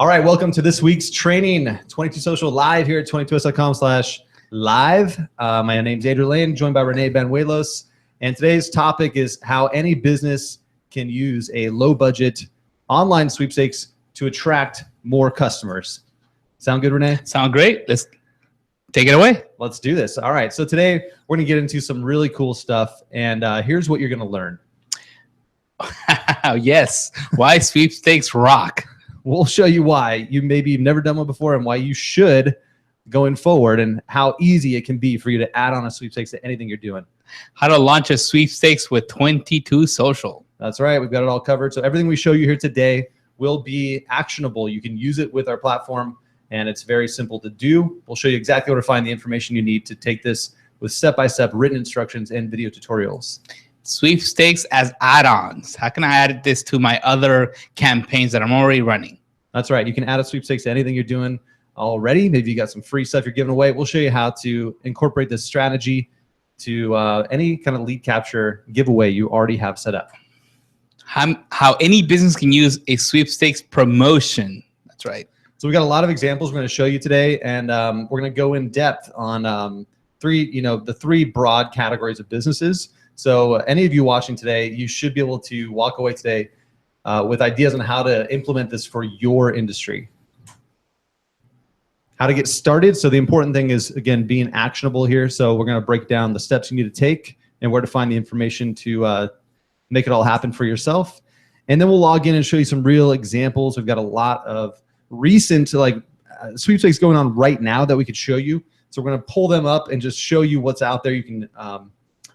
All right, welcome to this week's training, 22Social live here at 22s.com/live. My name's Adrian Lane, joined by Renee Benuelos, and today's topic is how any business can use a low-budget online sweepstakes to attract more customers. Sound good, Renee? Sound great. Let's take it away. Let's do this. All right, so today we're going to get into some really cool stuff, and here's what you're going to learn. Yes, why sweepstakes rock. We'll show you why maybe you've never done one before and why you should going forward, and how easy it can be for you to add on a sweepstakes to anything you're doing. How to launch a sweepstakes with 22Social. That's right. We've got it all covered. So everything we show you here today will be actionable. You can use it with our platform, and it's very simple to do. We'll show you exactly where to find the information you need to take this with step-by-step written instructions and video tutorials. Sweepstakes as add-ons. How can I add this to my other campaigns that I'm already running? That's right. You can add a sweepstakes to anything you're doing already. Maybe you got some free stuff you're giving away. We'll show you how to incorporate this strategy to any kind of lead capture giveaway you already have set up. How any business can use a sweepstakes promotion. That's right. So we got a lot of examples we're going to show you today, and we're going to go in depth on the three broad categories of businesses. So any of you watching today, you should be able to walk away today with ideas on how to implement this for your industry. How to get started. So the important thing is, again, being actionable here. So we're going to break down the steps you need to take and where to find the information to make it all happen for yourself. And then we'll log in and show you some real examples. We've got a lot of recent sweepstakes going on right now that we could show you. So we're going to pull them up and just show you what's out there. You can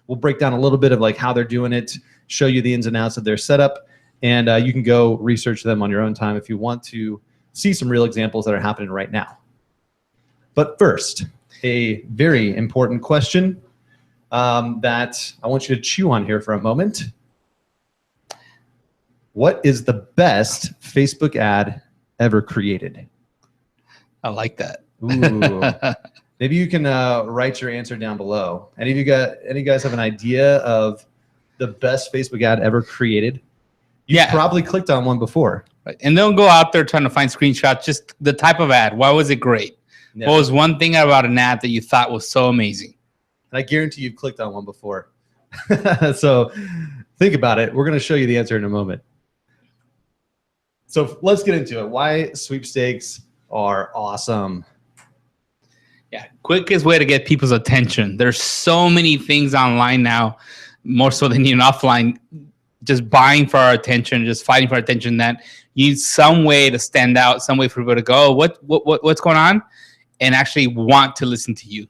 we'll break down a little bit of how they're doing it, show you the ins and outs of their setup, and you can go research them on your own time if you want to see some real examples that are happening right now. But first, a very important question that I want you to chew on here for a moment. What is the best Facebook ad ever created? I like that. Ooh. Maybe you can write your answer down below. Any of you guys have an idea of the best Facebook ad ever created? You probably clicked on one before. Right. And don't go out there trying to find screenshots, just the type of ad. Why was it great? Yeah. What was one thing about an ad that you thought was so amazing? And I guarantee you've clicked on one before. So think about it. We're going to show you the answer in a moment. So let's get into it. Why sweepstakes are awesome. Yeah, quickest way to get people's attention. There's so many things online now, more so than even offline, just buying for our attention, just fighting for our attention, that you need some way to stand out, some way for people to go, what's going on, and actually want to listen to you.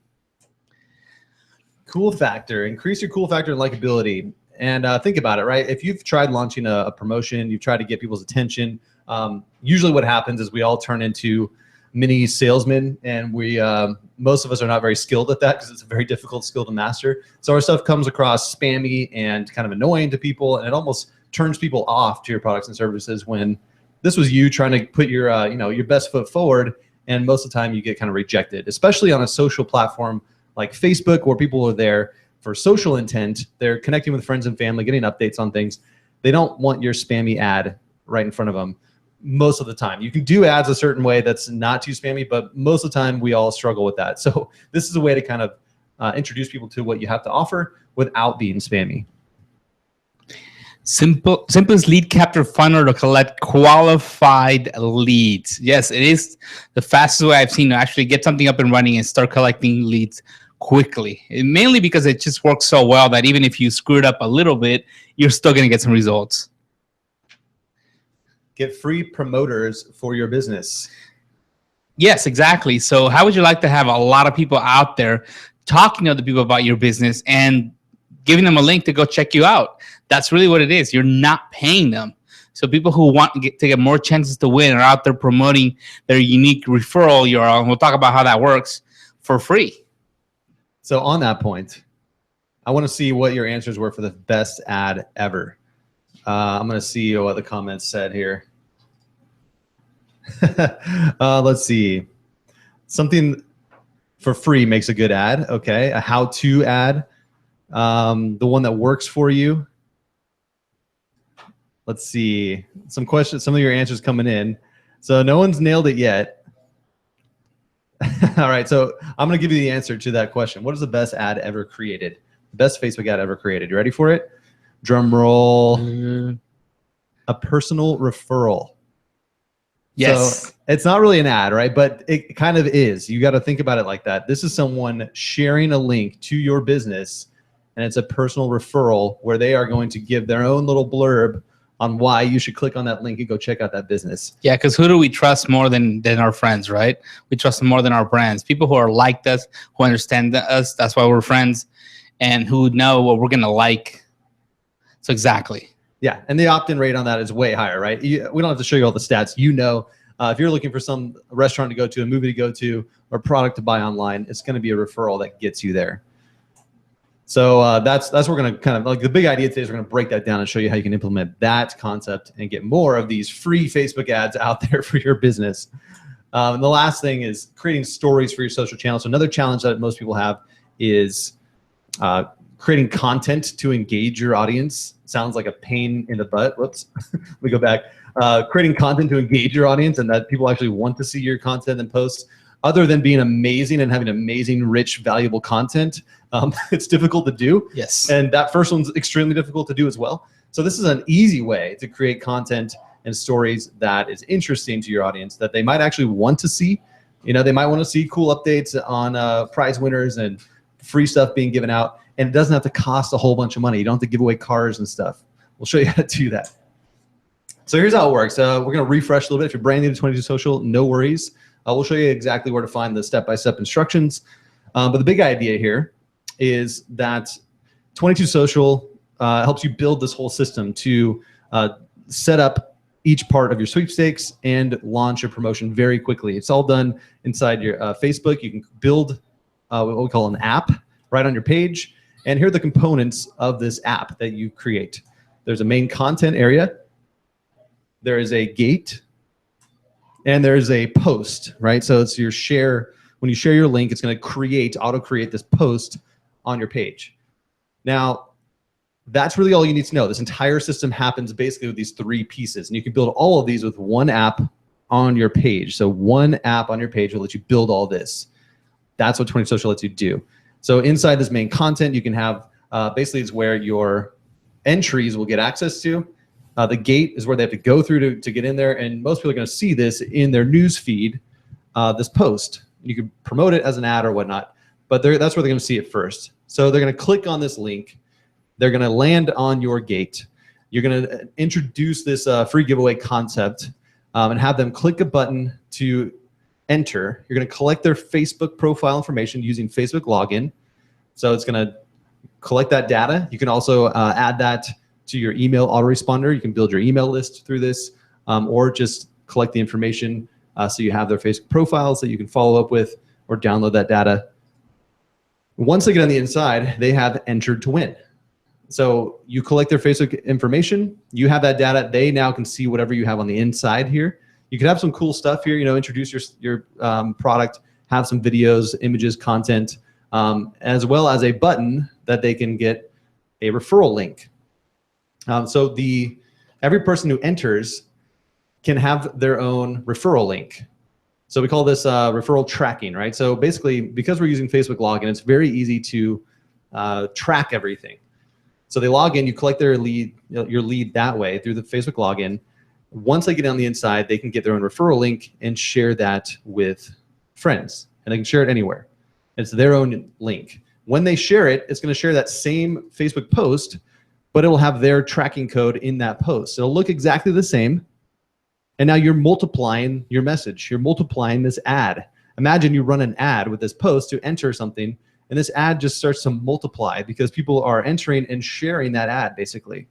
Cool factor. Increase your cool factor and likability. And think about it, right? If you've tried launching a promotion, you've tried to get people's attention, usually what happens is we all turn into mini salesmen, and we most of us are not very skilled at that because it's a very difficult skill to master. So our stuff comes across spammy and kind of annoying to people, and it almost turns people off to your products and services when this was you trying to put your your best foot forward, and most of the time you get kind of rejected, especially on a social platform like Facebook, where people are there for social intent. They're connecting with friends and family, getting updates on things. They don't want your spammy ad right in front of them. Most of the time. You can do ads a certain way that's not too spammy, but most of the time we all struggle with that. So this is a way to kind of introduce people to what you have to offer without being spammy. Simplest lead capture funnel to collect qualified leads. Yes, it is the fastest way I've seen to actually get something up and running and start collecting leads quickly. And mainly because it just works so well that even if you screw it up a little bit, you're still going to get some results. Get free promoters for your business. Yes, exactly. So how would you like to have a lot of people out there talking to other people about your business and giving them a link to go check you out? That's really what it is. You're not paying them. So people who want to get more chances to win are out there promoting their unique referral URL, and we'll talk about how that works, for free. So on that point, I want to see what your answers were for the best ad ever. I'm going to see what the comments said here. Let's see. Something for free makes a good ad. Okay. A how-to ad. The one that works for you. Let's see. Some questions, some of your answers coming in. So no one's nailed it yet. All right, so I'm going to give you the answer to that question. What is the best ad ever created? The best Facebook ad ever created. You ready for it? Drum roll. A personal referral. Yes. So it's not really an ad, right? But it kind of is. You got to think about it like that. This is someone sharing a link to your business, and it's a personal referral where they are going to give their own little blurb on why you should click on that link and go check out that business. Yeah, because who do we trust more than our friends, right? We trust them more than our brands. People who are like us, who understand us, that's why we're friends, and who know what we're going to like. So exactly. Yeah, and the opt-in rate on that is way higher, right? We don't have to show you all the stats. You know, if you're looking for some restaurant to go to, a movie to go to, or product to buy online, it's going to be a referral that gets you there. So that's what we're going to kind of, like, the big idea today is we're going to break that down and show you how you can implement that concept and get more of these free Facebook ads out there for your business. And the last thing is creating stories for your social channels. So another challenge that most people have is creating content to engage your audience. Sounds like a pain in the butt. Whoops. Let me go back. Creating content to engage your audience and that people actually want to see your content and posts. Other than being amazing and having amazing, rich, valuable content, it's difficult to do. Yes. And that first one's extremely difficult to do as well. So this is an easy way to create content and stories that is interesting to your audience that they might actually want to see. You know, they might want to see cool updates on prize winners and free stuff being given out. And it doesn't have to cost a whole bunch of money. You don't have to give away cars and stuff. We'll show you how to do that. So here's how it works. We're going to refresh a little bit. If you're brand new to 22Social, no worries. We'll show you exactly where to find the step-by-step instructions. But the big idea here is that 22Social helps you build this whole system to set up each part of your sweepstakes and launch a promotion very quickly. It's all done inside your Facebook. You can build what we call an app right on your page. And here are the components of this app that you create. There's a main content area. There is a gate. And there's a post, right? So it's your share. When you share your link, it's going to auto-create this post on your page. Now, that's really all you need to know. This entire system happens basically with these three pieces. And you can build all of these with one app on your page. So one app on your page will let you build all this. That's what 22Social lets you do. So inside this main content, you can have, basically it's where your entries will get access to. The gate is where they have to go through to get in there. And most people are going to see this in their news feed, this post. You can promote it as an ad or whatnot, but that's where they're going to see it first. So they're going to click on this link. They're going to land on your gate. You're going to introduce this free giveaway concept and have them click a button to enter. You're going to collect their Facebook profile information using Facebook login. So it's going to collect that data. You can also add that to your email autoresponder. You can build your email list through this, or just collect the information so you have their Facebook profiles that you can follow up with or download that data. Once they get on the inside, they have entered to win. So you collect their Facebook information, you have that data, they now can see whatever you have on the inside here. You could have some cool stuff here, you know, introduce your product, have some videos, images, content, as well as a button that they can get a referral link. So every person who enters can have their own referral link. So we call this referral tracking, right? So basically, because we're using Facebook login, it's very easy to track everything. So they log in, you collect their lead, your lead that way through the Facebook login. Once they get on the inside, they can get their own referral link and share that with friends, and they can share it anywhere. It's their own link. When they share it, it's going to share that same Facebook post, but it will have their tracking code in that post. It'll look exactly the same. And now you're multiplying your message. You're multiplying this ad. Imagine you run an ad with this post to enter something, and this ad just starts to multiply because people are entering and sharing that ad, basically.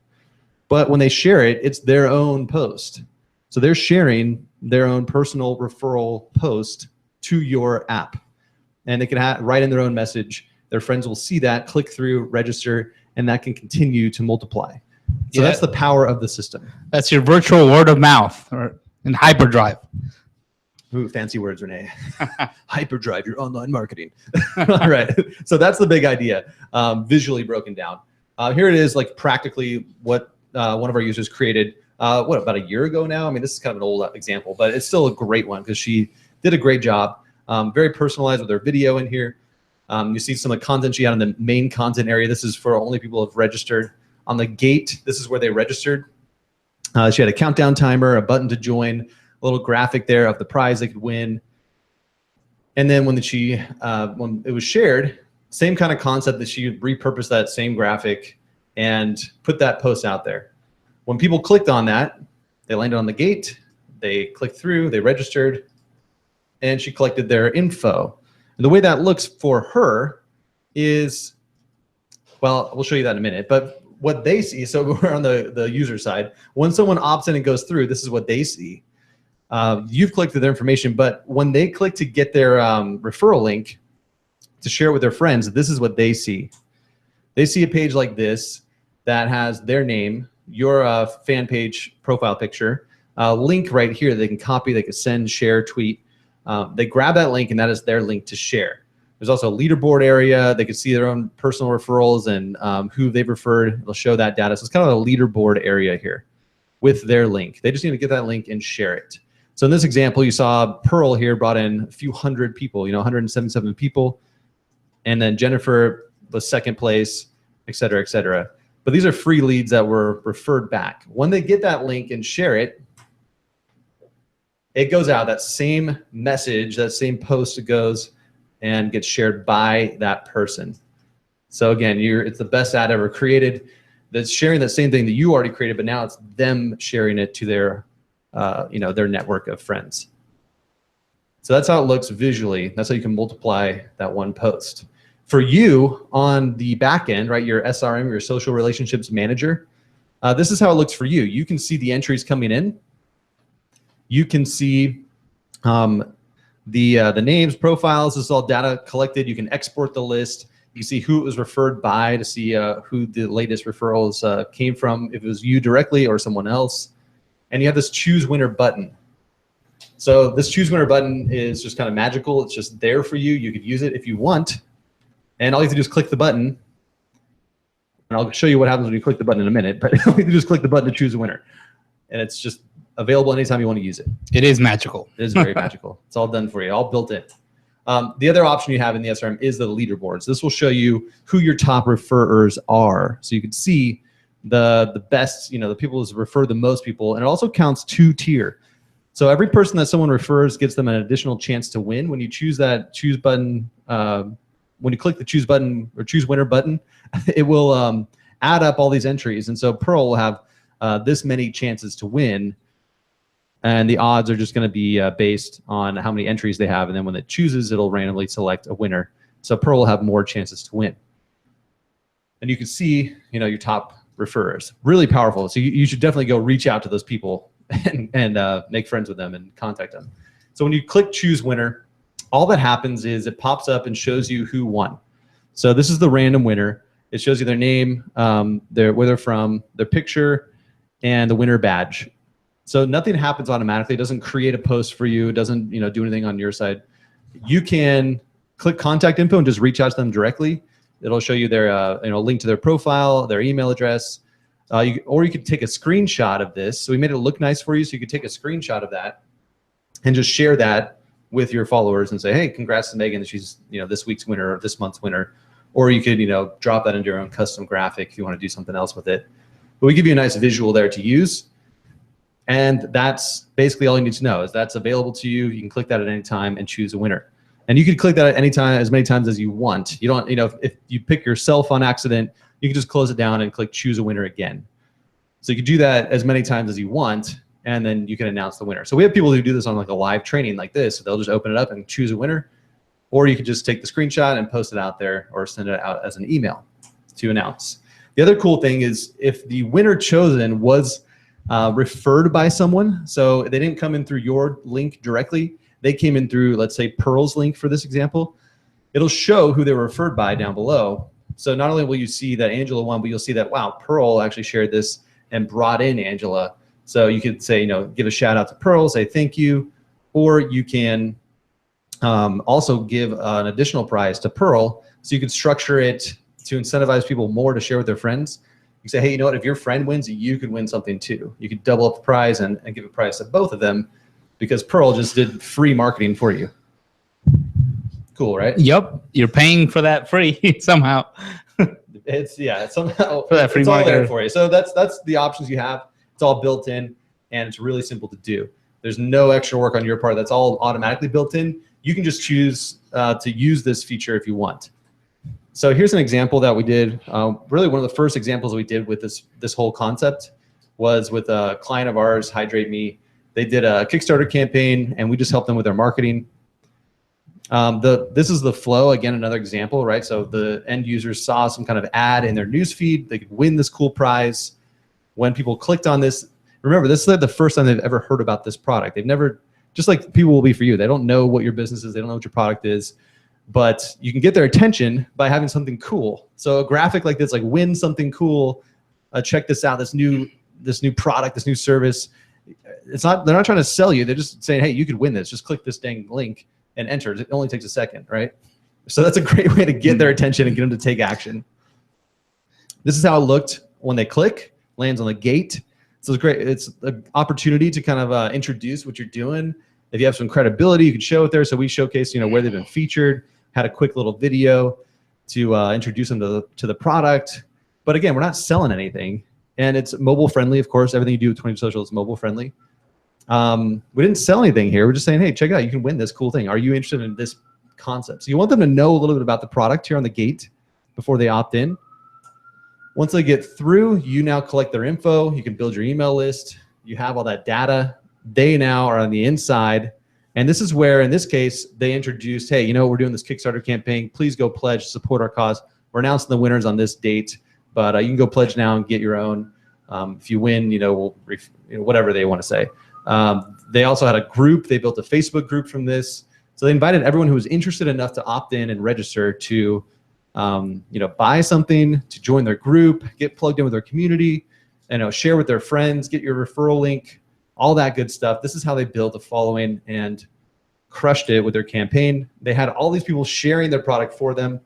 But when they share it, it's their own post. So they're sharing their own personal referral post to your app. And they can write in their own message. Their friends will see that, click through, register, and that can continue to multiply. So that's the power of the system. That's your virtual word of mouth or in hyperdrive. Ooh, fancy words, Renee. Hyperdrive, your online marketing. All right. So that's the big idea, visually broken down. Here it is, like practically what one of our users created about a year ago now. I mean, this is kind of an old example, but it's still a great one because she did a great job. Very personalized with her video in here. You see some of the content she had in the main content area. This is for only people who have registered. On the gate, this is where they registered. She had a countdown timer, a button to join, a little graphic there of the prize they could win. And then when it was shared, same kind of concept that she would repurpose that same graphic and put that post out there. When people clicked on that, they landed on the gate, they clicked through, they registered, and she collected their info. And the way that looks for her is, well, we'll show you that in a minute, but what they see, so we're on the user side, when someone opts in and goes through, this is what they see. You've clicked their information, but when they click to get their referral link to share with their friends, this is what they see. They see a page like this that has their name, your fan page profile picture, link right here they can copy, they can send, share, tweet. They grab that link and that is their link to share. There's also a leaderboard area. They can see their own personal referrals and who they've referred. It'll show that data. So it's kind of a leaderboard area here with their link. They just need to get that link and share it. So in this example, you saw Pearl here brought in a few hundred people, 177 people. And then Jennifer was second place, et cetera, et cetera. But these are free leads that were referred back. When they get that link and share it, it goes out, that same message, that same post goes and gets shared by that person. So again, it's the best ad ever created. That's sharing that same thing that you already created, but now it's them sharing it to their, their network of friends. So that's how it looks visually. That's how you can multiply that one post. For you on the back end, right, your SRM, your social relationships manager, this is how it looks for you. You can see the entries coming in. You can see the names, profiles. This is all data collected. You can export the list. You can see who it was referred by to see who the latest referrals came from, if it was you directly or someone else. And you have this choose winner button. So this choose winner button is just kind of magical. It's just there for you. You could use it if you want. And all you have to do is click the button. And I'll show you what happens when you click the button in a minute. But you can just click the button to choose a winner. And it's just available anytime you want to use it. It is magical. It is very magical. It's all done for you, all built in. The other option you have in the SRM is the leaderboards. This will show you who your top referrers are. So you can see the best, the people who refer the most people. And it also counts 2-tier. So every person that someone refers gives them an additional chance to win. When you choose that choose button, when you click the choose button or choose winner button, it will add up all these entries. And so Pearl will have this many chances to win. And the odds are just going to be based on how many entries they have. And then when it chooses, it'll randomly select a winner. So Pearl will have more chances to win. And you can see, your top referrers. Really powerful. So you should definitely go reach out to those people and make friends with them and contact them. So when you click choose winner, all that happens is it pops up and shows you who won. So this is the random winner. It shows you their name, where they're from, their picture, and the winner badge. So nothing happens automatically. It doesn't create a post for you. It doesn't do anything on your side. You can click contact info and just reach out to them directly. It'll show you their link to their profile, their email address, or you could take a screenshot of this. So we made it look nice for you, so you could take a screenshot of that and just share that with your followers and say, hey, congrats to Megan, she's this week's winner or this month's winner. Or you could drop that into your own custom graphic if you want to do something else with it. But we give you a nice visual there to use. And that's basically all you need to know is that's available to you. You can click that at any time and choose a winner. And you can click that at any time, as many times as you want. You don't, if you pick yourself on accident, you can just close it down and click choose a winner again. So you can do that as many times as you want, and then you can announce the winner. So we have people who do this on like a live training like this. So they'll just open it up and choose a winner, or you could just take the screenshot and post it out there or send it out as an email to announce. The other cool thing is if the winner chosen was referred by someone, so they didn't come in through your link directly, they came in through, let's say, Pearl's link for this example, it'll show who they were referred by down below. So not only will you see that Angela won, but you'll see that, wow, Pearl actually shared this and brought in Angela. So you could say, give a shout out to Pearl, say thank you, or you can also give an additional prize to Pearl. So you could structure it to incentivize people more to share with their friends. You say, hey, you know what? If your friend wins, you could win something too. You could double up the prize and give a prize to both of them because Pearl just did free marketing for you. Cool, right? Yep. You're paying for that free somehow. It's somehow For that free it's all there marketer. for you. So that's the options you have. It's all built in, and it's really simple to do. There's no extra work on your part. That's all automatically built in. You can just choose to use this feature if you want. So here's an example that we did. Really, one of the first examples we did with this whole concept was with a client of ours, Hydrate Me. They did a Kickstarter campaign, and we just helped them with their marketing. This is the flow. Again, another example, right? So the end users saw some kind of ad in their newsfeed. They could win this cool prize. When people clicked on this, remember, this is like the first time they've ever heard about this product. They've never, just like people will be for you. They don't know what your business is. They don't know what your product is. But you can get their attention by having something cool. So a graphic like this, like win something cool, check this out, this new product, this new service. They're not trying to sell you. They're just saying, hey, you could win this. Just click this dang link and enter. It only takes a second, right? So that's a great way to get their attention and get them to take action. This is how it looked when they click, lands on the gate. So it's great. It's an opportunity to kind of introduce what you're doing. If you have some credibility, you can show it there. So we showcased, where they've been featured, had a quick little video to introduce them to the product. But again, we're not selling anything. And it's mobile friendly, of course. Everything you do with 22Social is mobile friendly. We didn't sell anything here. We're just saying, hey, check it out. You can win this cool thing. Are you interested in this concept? So you want them to know a little bit about the product here on the gate before they opt in. Once they get through, you now collect their info. You can build your email list. You have all that data. They now are on the inside. And this is where, in this case, they introduced, hey, we're doing this Kickstarter campaign. Please go pledge, support our cause. We're announcing the winners on this date, but you can go pledge now and get your own. If you win, we'll whatever they want to say. They also had a group. They built a Facebook group from this. So they invited everyone who was interested enough to opt in and register to, buy something, to join their group, get plugged in with their community, share with their friends, get your referral link, all that good stuff. This is how they built a following and crushed it with their campaign. They had all these people sharing their product for them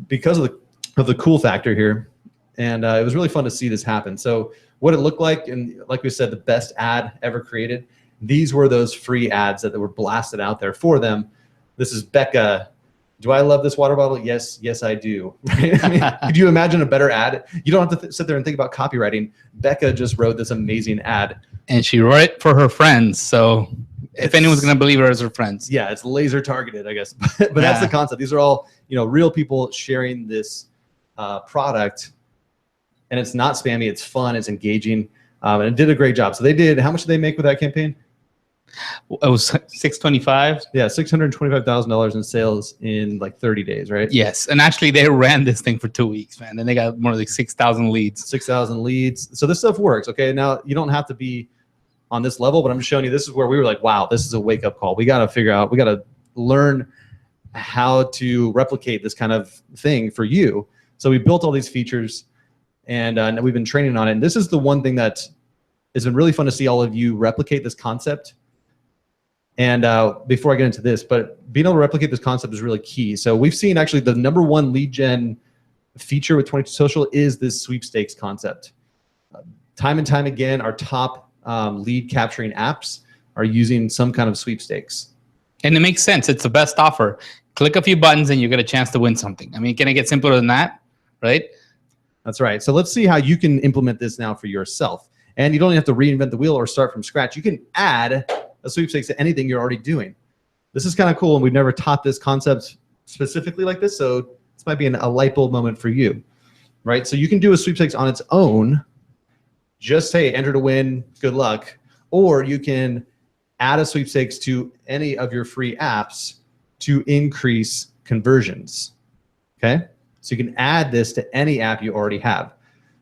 because of the cool factor here. And it was really fun to see this happen. So what it looked like, and like we said, the best ad ever created, these were those free ads that were blasted out there for them. This is Becca. Do I love this water bottle? Yes, I do. Right? I mean, could you imagine a better ad? You don't have to sit there and think about copywriting. Becca just wrote this amazing ad. And she wrote it for her friends. So if anyone's going to believe her as her friends. Yeah, it's laser targeted, I guess. But that's the concept. These are all, real people sharing this product. And it's not spammy. It's fun. It's engaging. And it did a great job. So they did, how much did they make with that campaign? It was $625. Yeah, $625,000 in sales in like 30 days, right? Yes, and actually they ran this thing for 2 weeks, man. And they got more like 6,000 leads. 6,000 leads. So this stuff works. Okay, now you don't have to be on this level, but I'm just showing you this is where we were like, wow, this is a wake up call. We got to figure out, we got to learn how to replicate this kind of thing for you. So we built all these features, and we've been training on it. And this is the one thing that has been really fun to see all of you replicate this concept. And before I get into this, but being able to replicate this concept is really key. So we've seen actually the #1 lead gen feature with 22Social is this sweepstakes concept. Time and time again, our top lead capturing apps are using some kind of sweepstakes. And it makes sense. It's the best offer. Click a few buttons and you get a chance to win something. I mean, can it get simpler than that, right? That's right. So let's see how you can implement this now for yourself. And you don't have to reinvent the wheel or start from scratch. You can add a sweepstakes to anything you're already doing. This is kind of cool, and we've never taught this concept specifically like this, so this might be a light bulb moment for you, right? So you can do a sweepstakes on its own, just say enter to win, good luck, or you can add a sweepstakes to any of your free apps to increase conversions, okay? So you can add this to any app you already have.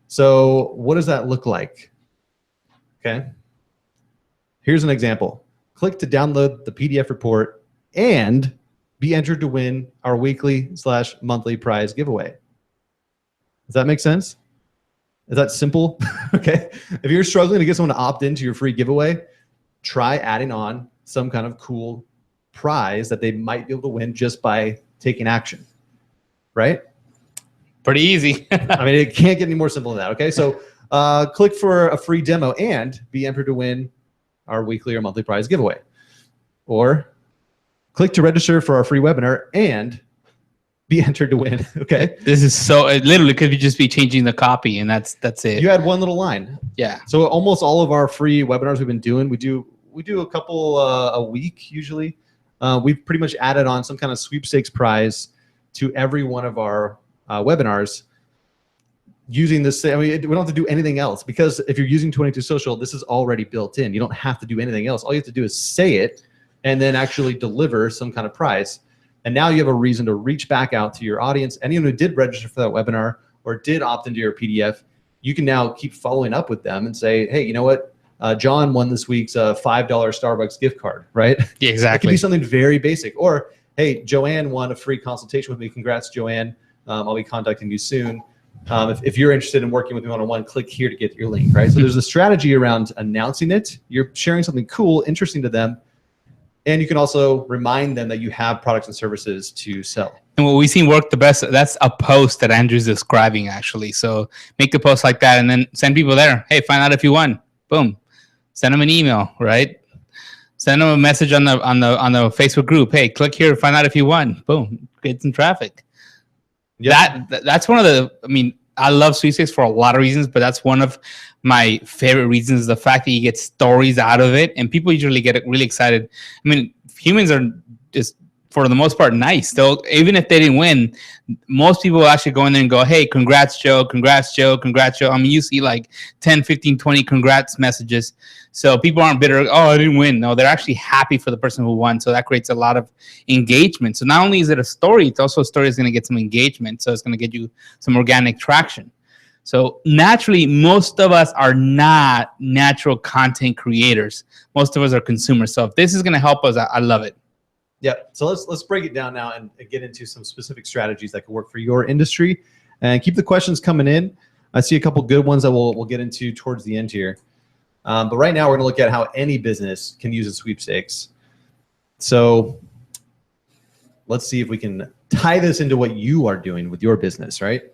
So what does that look like? Okay, here's an example. Click to download the PDF report and be entered to win our weekly/monthly prize giveaway. Does that make sense? Is that simple? Okay. If you're struggling to get someone to opt into your free giveaway, try adding on some kind of cool prize that they might be able to win just by taking action, right? Pretty easy. I mean, it can't get any more simple than that. Okay, so click for a free demo and be entered to win our weekly or monthly prize giveaway. Or click to register for our free webinar and be entered to win. Okay. This is so, it literally could just be changing the copy, and that's it. You had one little line. Yeah. So almost all of our free webinars we've been doing, we do a couple a week usually. We've pretty much added on some kind of sweepstakes prize to every one of our webinars using this. I mean, we don't have to do anything else, because if you're using 22Social, this is already built in. You don't have to do anything else. All you have to do is say it and then actually deliver some kind of prize. And now you have a reason to reach back out to your audience. Anyone who did register for that webinar or did opt into your PDF, you can now keep following up with them and say, hey, you know what? John won this week's $5 Starbucks gift card, right? Yeah, exactly. It could be something very basic. Or, hey, Joanne won a free consultation with me. Congrats, Joanne. I'll be contacting you soon. If you're interested in working with me one-on-one, click here to get your link, right? So there's a strategy around announcing it. You're sharing something cool, interesting to them. And you can also remind them that you have products and services to sell. And what we've seen work the best, that's a post that Andrew's describing, actually. So make a post like that and then send people there. Hey, find out if you won. Boom. Send them an email, right? Send them a message on the Facebook group. Hey, click here to find out if you won. Boom. Get some traffic. Yep. That's one of the, I mean, I love Sweepstakes for a lot of reasons, but that's one of my favorite reasons, is the fact that you get stories out of it, and people usually get really excited. I mean, humans are just, for the most part, nice. They'll, even if they didn't win, most people will actually go in there and go, hey, congrats, Joe, congrats, Joe, congrats, Joe. I mean, you see like 10, 15, 20 congrats messages. So people aren't bitter, oh, I didn't win. No, they're actually happy for the person who won. So that creates a lot of engagement. So not only is it a story, it's also a story that's going to get some engagement. So it's going to get you some organic traction. So naturally, most of us are not natural content creators. Most of us are consumers. So if this is going to help us, I love it. Yeah. So let's break it down now and get into some specific strategies that can work for your industry, and keep the questions coming in. I see a couple good ones that we'll get into towards the end here. But right now we're going to look at how any business can use a sweepstakes. So let's see if we can tie this into what you are doing with your business, right?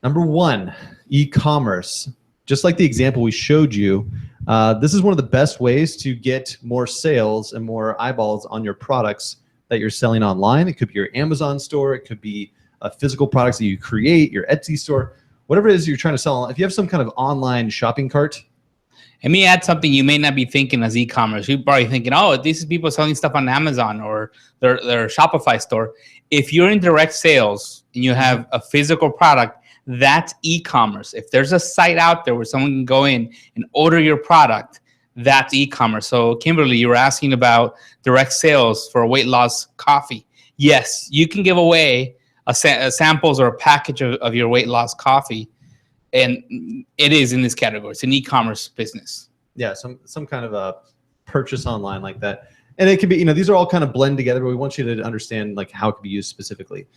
Number one, e-commerce. Just like the example we showed you, this is one of the best ways to get more sales and more eyeballs on your products that you're selling online. It could be your Amazon store. It could be physical products that you create, your Etsy store, whatever it is you're trying to sell. If you have some kind of online shopping cart. Let me add something you may not be thinking as e-commerce. You're probably thinking, oh, these are people selling stuff on Amazon or their Shopify store. If you're in direct sales and you have a physical product, that's e-commerce. If there's a site out there where someone can go in and order your product, that's e-commerce. So Kimberly, you were asking about direct sales for weight loss coffee. Yes, you can give away a samples or a package of your weight loss coffee, and it is in this category. It's an e-commerce business. Yeah, some kind of a purchase online like that. And it can be, these are all kind of blend together, but we want you to understand like how it can be used specifically.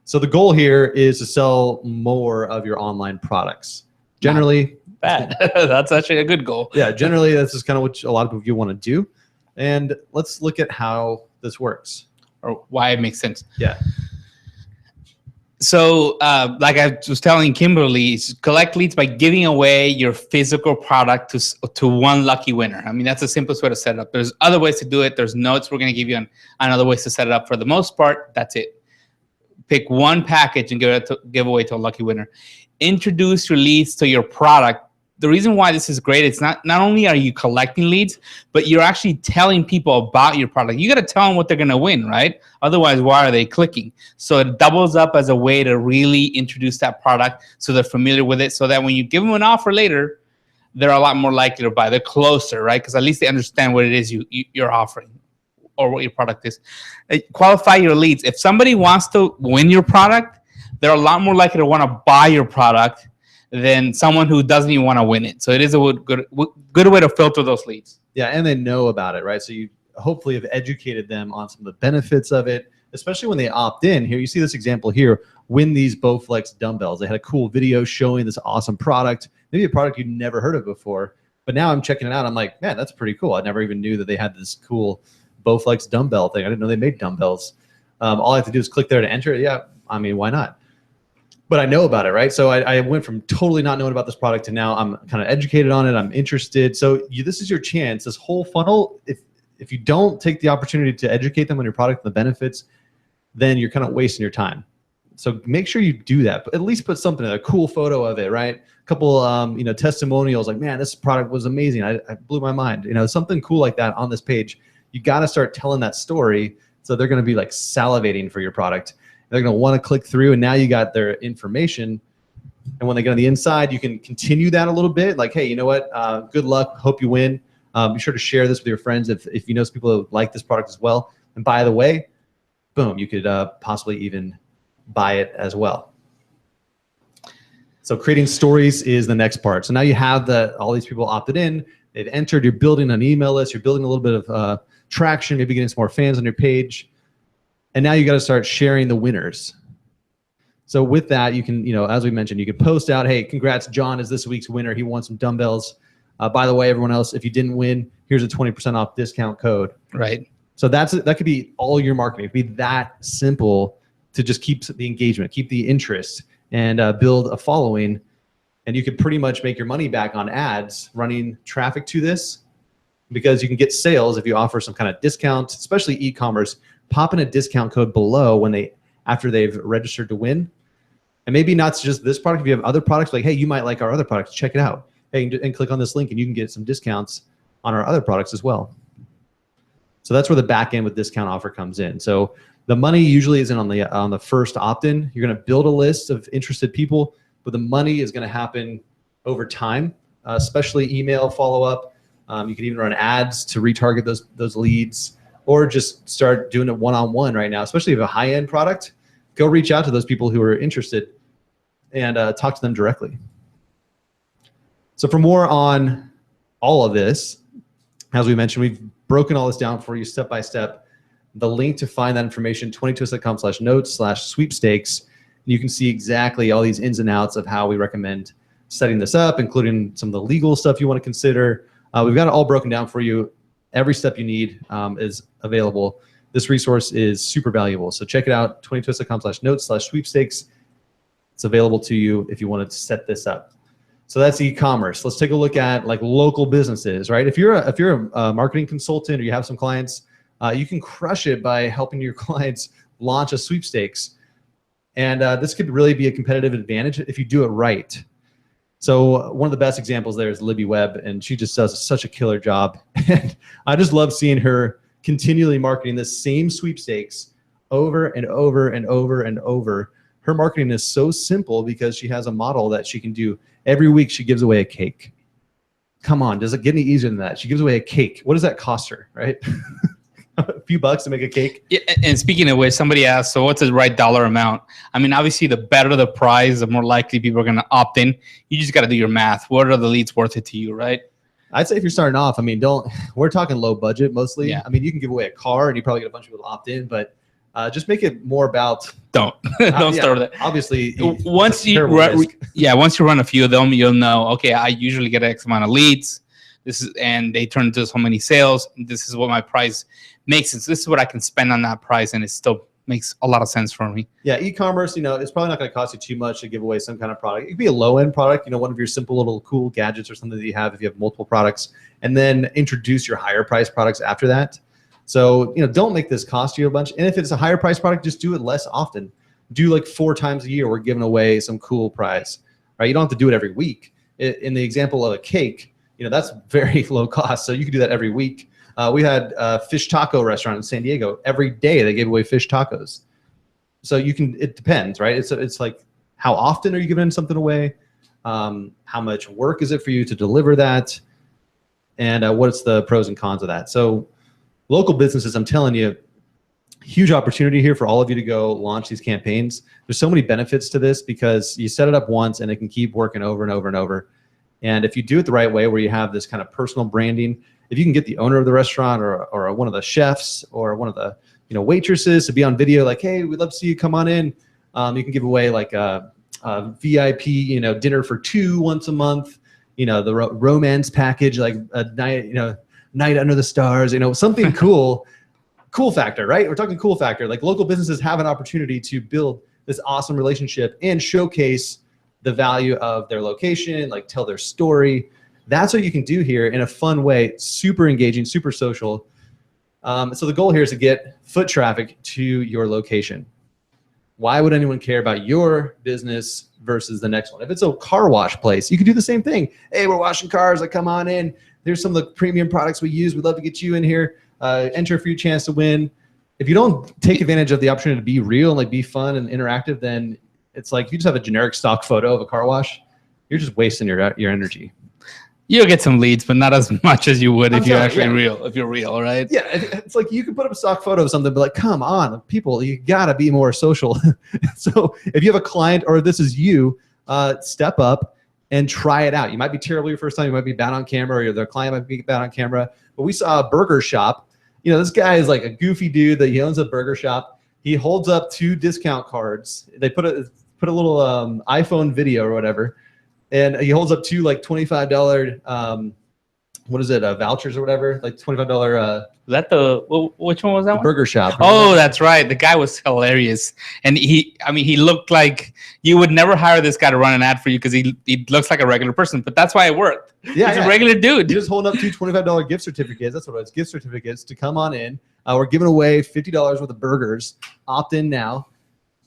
So the goal here is to sell more of your online products. Generally, bad. That's actually a good goal. Yeah, generally this is kind of what a lot of people want to do. And let's look at how this works. Or why it makes sense. Yeah. So like I was telling Kimberly, collect leads by giving away your physical product to one lucky winner. I mean, that's the simplest way to set it up. There's other ways to do it. There's notes we're going to give you on other ways to set it up. For the most part, that's it. Pick one package and give away to a lucky winner. Introduce your leads to your product. The reason why this is great, it's not only are you collecting leads, but you're actually telling people about your product. You got to tell them what they're going to win, right? Otherwise, why are they clicking? So it doubles up as a way to really introduce that product so they're familiar with it, so that when you give them an offer later, they're a lot more likely to buy. They're closer, right? Because at least they understand what it is you're offering or what your product is. Qualify your leads. If somebody wants to win your product, they're a lot more likely to want to buy your product than someone who doesn't even want to win it. So it is a good way to filter those leads. Yeah, and they know about it, right? So you hopefully have educated them on some of the benefits of it, especially when they opt in. Here, you see this example here, win these Bowflex dumbbells. They had a cool video showing this awesome product, maybe a product you'd never heard of before. But now I'm checking it out. I'm like, man, that's pretty cool. I never even knew that they had this cool Bowflex dumbbell thing. I didn't know they made dumbbells. All I have to do is click there to enter it. Yeah, I mean, why not? but I know about it, right? So I went from totally not knowing about this product to now I'm kind of educated on it. I'm interested. So this is your chance. This whole funnel, if you don't take the opportunity to educate them on your product and the benefits, then you're kind of wasting your time. So make sure you do that, but at least put something, a cool photo of it, right? A couple, testimonials like, man, this product was amazing. I blew my mind. Something cool like that on this page. You got to start telling that story. So they're going to be like salivating for your product. They're going to want to click through, and now you got their information. And when they get on the inside, you can continue that a little bit. Like, hey, you know what? Good luck. Hope you win. Be sure to share this with your friends if you know some people who like this product as well. And by the way, boom, you could possibly even buy it as well. So creating stories is the next part. So now you have all these people opted in. They've entered. You're building an email list. You're building a little bit of traction, maybe getting some more fans on your page. And now you got to start sharing the winners. So with that, you can, as we mentioned, you could post out, hey, congrats, John is this week's winner. He won some dumbbells. By the way, everyone else, if you didn't win, here's a 20% off discount code. Right. So that could be all your marketing. It could be that simple to just keep the engagement, keep the interest, and build a following. And you could pretty much make your money back on ads running traffic to this, because you can get sales if you offer some kind of discount, especially e-commerce. Pop in a discount code below after they've registered to win. And maybe not just this product. If you have other products, like, hey, you might like our other products, check it out. Hey, and click on this link and you can get some discounts on our other products as well. So that's where the back end with discount offer comes in. So the money usually isn't on the first opt-in. You're going to build a list of interested people, but the money is going to happen over time, especially email follow-up. You can even run ads to retarget those leads, or just start doing it one-on-one right now. Especially if you have a high-end product, go reach out to those people who are interested and talk to them directly. So for more on all of this, as we mentioned, we've broken all this down for you step by step. The link to find that information, 22social.com/notes/sweepstakes. You can see exactly all these ins and outs of how we recommend setting this up, including some of the legal stuff you want to consider. We've got it all broken down for you. Every step you need is available. This resource is super valuable. So check it out, 22social.com/notes/sweepstakes. It's available to you if you wanted to set this up. So that's e-commerce. Let's take a look at like local businesses, right? If you're a marketing consultant or you have some clients, you can crush it by helping your clients launch a sweepstakes. And this could really be a competitive advantage if you do it right. So one of the best examples there is Libby Webb, and she just does such a killer job. And I just love seeing her continually marketing this same sweepstakes over and over and over and over. Her marketing is so simple because she has a model that she can do. Every week she gives away a cake. Come on, does it get any easier than that? She gives away a cake. What does that cost her, right? A few bucks to make a cake. Yeah, and speaking of which, somebody asked, so what's the right dollar amount? I mean, obviously, the better the price, the more likely people are going to opt in. You just got to do your math. What are the leads worth it to you, right? I'd say if you're starting off, I mean, we're talking low budget mostly. Yeah. I mean, you can give away a car and you probably get a bunch of people to opt in, but just make it more about. Don't start with it. Obviously, once you run a few of them, you'll know, okay, I usually get X amount of leads. And they turn into so many sales. This is what my price makes sense. This is what I can spend on that price, and it still makes a lot of sense for me. Yeah, e-commerce, it's probably not going to cost you too much to give away some kind of product. It could be a low-end product, one of your simple little cool gadgets or something that you have if you have multiple products, and then introduce your higher price products after that. So, don't make this cost you a bunch. And if it's a higher price product, just do it less often. Do like 4 times a year. We're giving away some cool prize, right? You don't have to do it every week. In the example of a cake, that's very low cost. So you can do that every week. We had a fish taco restaurant in San Diego. Every day they gave away fish tacos. So it depends, right? It's like, how often are you giving something away? How much work is it for you to deliver that? And what's the pros and cons of that? So local businesses, I'm telling you, huge opportunity here for all of you to go launch these campaigns. There's so many benefits to this because you set it up once and it can keep working over and over and over. And if you do it the right way, where you have this kind of personal branding, if you can get the owner of the restaurant or one of the chefs or one of the waitresses to be on video, like, hey, we'd love to see you, come on in. You can give away like a VIP, dinner for 2 once a month. The romance package, like a night, night under the stars. Something cool. Cool factor, right? We're talking cool factor. Like local businesses have an opportunity to build this awesome relationship and showcase the value of their location, like tell their story. That's what you can do here in a fun way, super engaging, super social. So the goal here is to get foot traffic to your location. Why would anyone care about your business versus the next one? If it's a car wash place, you can do the same thing. Hey, we're washing cars. Like, come on in. Here's some of the premium products we use. We'd love to get you in here. Enter for your chance to win. If you don't take advantage of the opportunity to be real and like be fun and interactive, then it's like if you just have a generic stock photo of a car wash, you're just wasting your energy. You'll get some leads, but not as much as you would if you're actually real. If you're real, right? Yeah, it's like you can put up a stock photo of something, but like, come on, people, you gotta be more social. So if you have a client or this is you, step up and try it out. You might be terrible your first time. You might be bad on camera, or their client might be bad on camera. But we saw a burger shop. You know, this guy is like a goofy dude that he owns a burger shop. He holds up 2 discount cards. They put a little iPhone video or whatever. And he holds up 2 like $25 what is it, vouchers or whatever, like $25 Is that which one was that one? Burger shop. Oh, that's right. The guy was hilarious. And he looked like you would never hire this guy to run an ad for you because he looks like a regular person, but that's why it worked. Yeah, he's a regular dude. He's just holding up 2 $25 gift certificates. That's what it was, gift certificates to come on in. We're giving away $50 worth of burgers. Opt in now.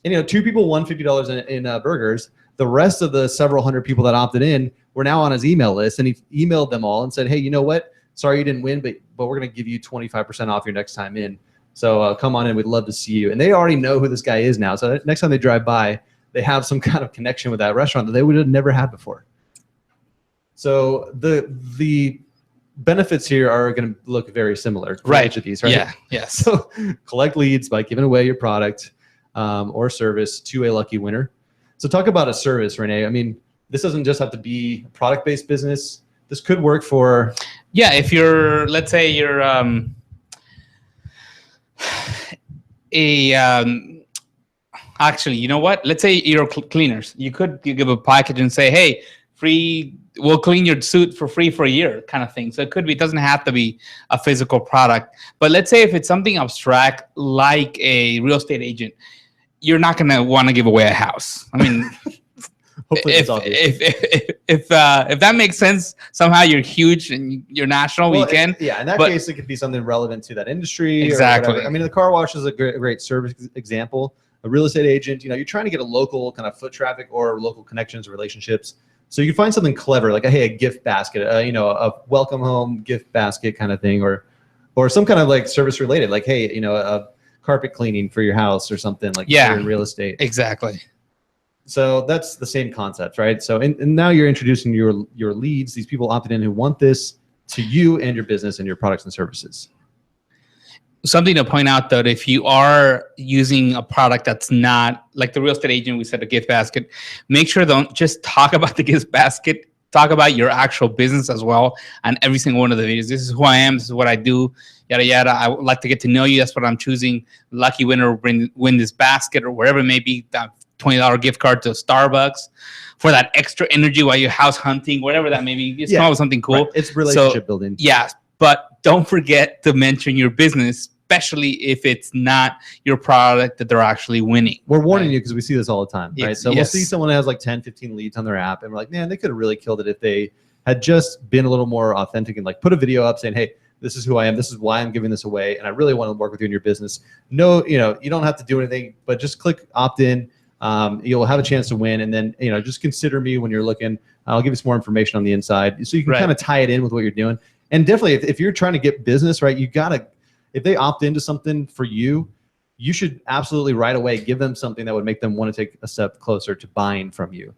And, you know, 2 people won $50 in burgers. The rest of the several hundred people that opted in were now on his email list, and he emailed them all and said, hey, you know what? Sorry you didn't win, but we're going to give you 25% off your next time in. So come on in. We'd love to see you. And they already know who this guy is now. So next time they drive by, they have some kind of connection with that restaurant that they would have never had before. So the benefits here are going to look very similar for each of these, right? Yeah. Yes. So collect leads by giving away your product or service to a lucky winner. So talk about a service, Renee. I mean, this doesn't just have to be a product-based business. This could work for... Yeah, if you're, let's say you're actually, you know what? Let's say you're cleaners. You give a package and say, hey, free, we'll clean your suit for free for a year kind of thing. So it doesn't have to be a physical product. But let's say if it's something abstract like a real estate agent, you're not going to want to give away a house. I mean, if that makes sense, somehow you're huge and you're national, we can. Yeah, in that case, it could be something relevant to that industry. Exactly. Or whatever. I mean, the car wash is a great service example. A real estate agent, you know, you're trying to get a local kind of foot traffic or local connections or relationships. So you can find something clever, like a gift basket, you know, a welcome home gift basket kind of thing, or some kind of like service related, like, hey, you know, a carpet cleaning for your house or something like that in real estate. Exactly. So that's the same concept, right? So and now you're introducing your leads, these people opted in who want this to you and your business and your products and services. Something to point out though, if you are using a product that's not like the real estate agent, we said a gift basket, make sure don't just talk about the gift basket, talk about your actual business as well on every single one of the videos. This is who I am, this is what I do, yada yada. I would like to get to know you. That's what I'm choosing. Lucky winner will win this basket or wherever it may be, that $20 gift card to Starbucks for that extra energy while you're house hunting, whatever that may be. Just come up with something cool. Right. It's relationship building. Yeah, but don't forget to mention your business, especially if it's not your product that they're actually winning. We're warning you because we see this all the time, right? So yes. We'll see someone that has like 10, 15 leads on their app, and we're like, man, they could have really killed it if they had just been a little more authentic and like put a video up saying, hey, this is who I am, this is why I'm giving this away, and I really want to work with you in your business. No, you know, you don't have to do anything, but just click opt in. You'll have a chance to win, and then, you know, just consider me when you're looking. I'll give you some more information on the inside so you can kind of tie it in with what you're doing. And definitely, if you're trying to get business, right, you gotta, if they opt into something for you, you should absolutely right away give them something that would make them want to take a step closer to buying from you.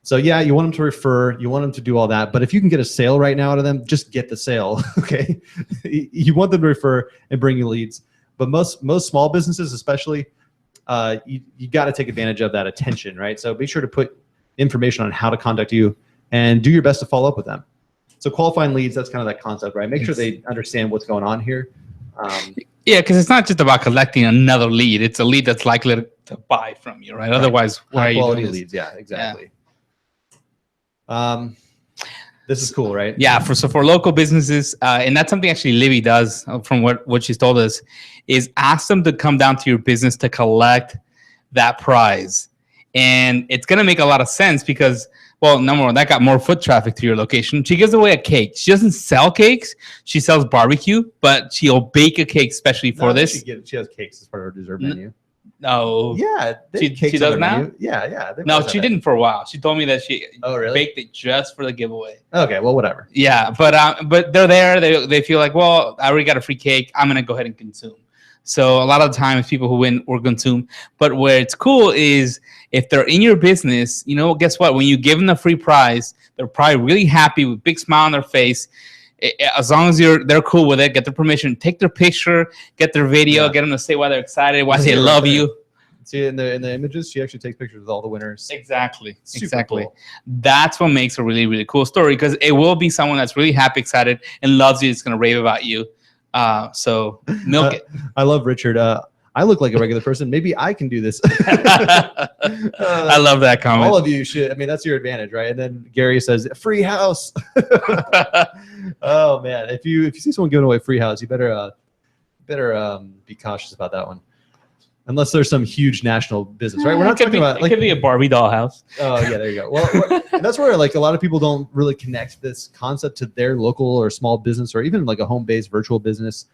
So yeah, you want them to refer, you want them to do all that, but if you can get a sale right now out of them, just get the sale, okay? You want them to refer and bring you leads, but most small businesses, especially, you got to take advantage of that attention, right? So be sure to put information on how to contact you and do your best to follow up with them. So qualifying leads, that's kind of that concept, right? Make sure they understand what's going on here. Yeah, because it's not just about collecting another lead. It's a lead that's likely to buy from you, right? Otherwise, why are you doing this? Leads, yeah, exactly. Yeah. This is cool, right? Yeah, for local businesses, and that's something actually Libby does from what she's told us, is ask them to come down to your business to collect that prize. And it's going to make a lot of sense because, well, number one, that got more foot traffic to your location. She gives away a cake. She doesn't sell cakes. She sells barbecue, but she'll bake a cake especially for this. She has cakes as part of her dessert menu. No. Yeah. She does now? Yeah. No, she didn't for a while. She told me that she really? baked it just for the giveaway. Okay, well, whatever. Yeah, but they're there. They feel like, well, I already got a free cake. I'm going to go ahead and consume. So a lot of the times people who win will consume. But where it's cool is if they're in your business, guess what? When you give them the free prize, they're probably really happy with a big smile on their face. As long as they're cool with it, get their permission, take their picture, get their video, get them to say why they're excited, why they love you. See, in the images, she actually takes pictures with all the winners. Exactly. Super cool. That's what makes a really, really cool story, because it will be someone that's really happy, excited, and loves you. It's going to rave about you. So milk it. I love Richard. I look like a regular person. Maybe I can do this. I love that comment. All of you should. I mean, that's your advantage, right? And then Gary says, "Free house." Oh man, if you see someone giving away free house, you better be cautious about that one. Unless there's some huge national business, right? We're not talking about it could be a Barbie doll house. Oh yeah, there you go. Well, and that's where like a lot of people don't really connect this concept to their local or small business, or even like a home-based virtual business.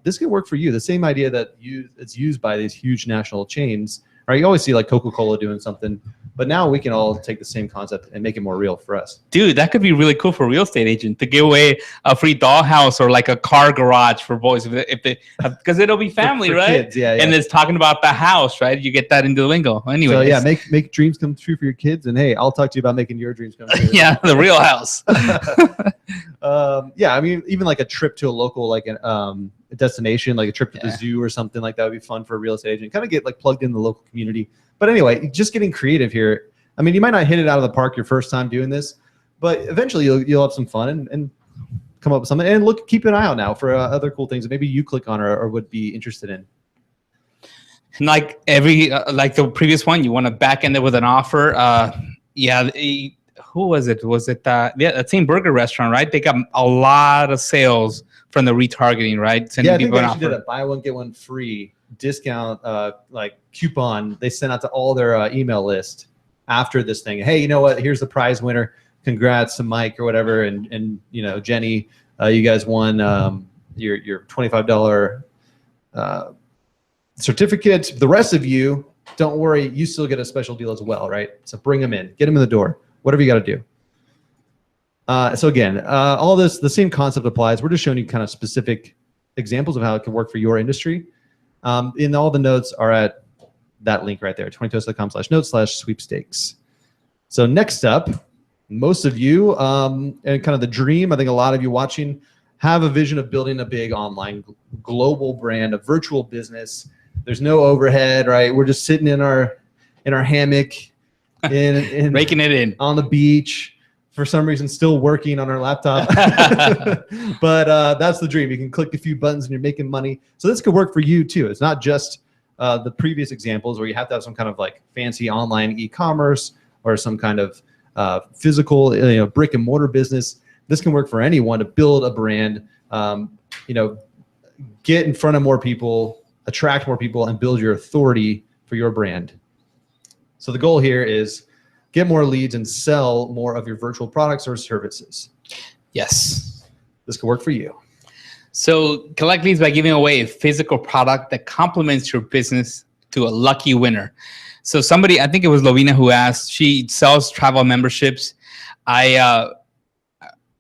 This can work for you. The same idea that it's used by these huge national chains. Right? You always see like Coca-Cola doing something, but now we can all take the same concept and make it more real for us. Dude, that could be really cool for a real estate agent to give away a free dollhouse or like a car garage for boys if they because it'll be family, for right? Kids, yeah. And it's talking about the house, right? You get that into the lingo. Anyway, so yeah, make dreams come true for your kids, and hey, I'll talk to you about making your dreams come true. Yeah, the real house. Yeah, I mean, even like a trip to a local like a destination, like a trip to the zoo or something like that would be fun for a real estate agent. Kind of get like plugged in the local community. But anyway, just getting creative here. I mean, you might not hit it out of the park your first time doing this, but eventually you'll have some fun and come up with something. And keep an eye out now for other cool things that maybe you click on or would be interested in. And like like the previous one, you want to back end it with an offer. Who was it? Was it that same burger restaurant, right? They got a lot of sales from the retargeting, right? Sending people an offer. Did a buy one get one free discount like coupon they sent out to all their email list after this thing. Hey, you know what? Here's the prize winner. Congrats to Mike or whatever, and Jenny, you guys won your $25 certificate. The rest of you, don't worry, you still get a special deal as well, right? So bring them in, get them in the door, whatever you got to do. So again, all this, the same concept applies. We're just showing you kind of specific examples of how it can work for your industry. And all the notes are at that link right there, 22social.com/notes/sweepstakes. So next up, most of you, and kind of the dream, I think a lot of you watching have a vision of building a big online global brand, a virtual business. There's no overhead, right? We're just sitting in our hammock, raking it in on the beach. For some reason, still working on our laptop. But that's the dream. You can click a few buttons and you're making money. So this could work for you too. It's not just the previous examples where you have to have some kind of like fancy online e-commerce or some kind of physical, brick and mortar business. This can work for anyone to build a brand, get in front of more people, attract more people, and build your authority for your brand. So the goal here is get more leads and sell more of your virtual products or services. Yes. This could work for you. So collect leads by giving away a physical product that complements your business to a lucky winner. So somebody, I think it was Lovina who asked, she sells travel memberships.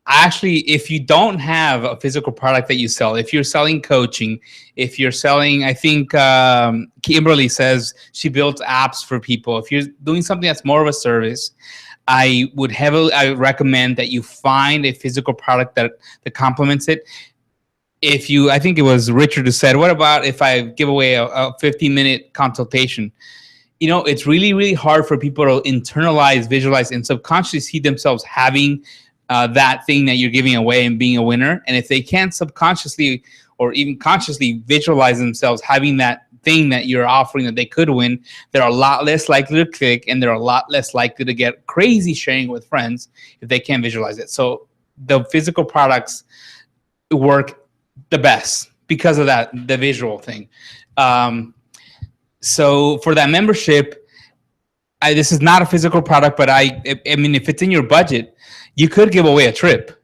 Actually, if you don't have a physical product that you sell, if you're selling coaching, if you're selling, I think Kimberly says she builds apps for people. If you're doing something that's more of a service, I would recommend that you find a physical product that complements it. I think it was Richard who said, what about if I give away a 15-minute consultation? It's really, really hard for people to internalize, visualize, and subconsciously see themselves having that thing that you're giving away and being a winner. And if they can't subconsciously or even consciously visualize themselves having that thing that you're offering that they could win, they're a lot less likely to click, and they're a lot less likely to get crazy sharing with friends if they can't visualize it. So the physical products work the best because of that, the visual thing. So for that membership, this is not a physical product, but I mean, if it's in your budget, you could give away a trip.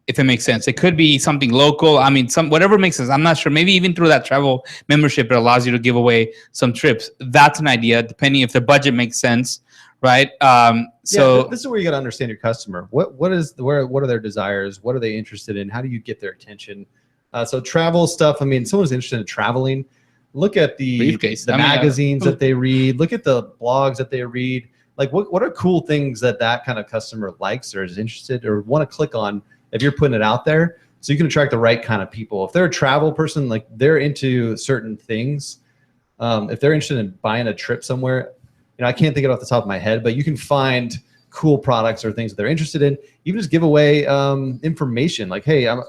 If it makes sense, it could be something local. I mean, whatever makes sense. I'm not sure. Maybe even through that travel membership, it allows you to give away some trips. That's an idea, depending if the budget makes sense, right? So this is where you got to understand your customer. What are their desires? What are they interested in? How do you get their attention? So travel stuff. I mean, someone's interested in traveling. Look at the magazines that they read. Look at the blogs that they read. Like, what are cool things that kind of customer likes or is interested or want to click on? If you're putting it out there, so you can attract the right kind of people. If they're a travel person, like they're into certain things. If they're interested in buying a trip somewhere, I can't think of it off the top of my head, but you can find cool products or things that they're interested in. Even just give away information, like, hey, I'm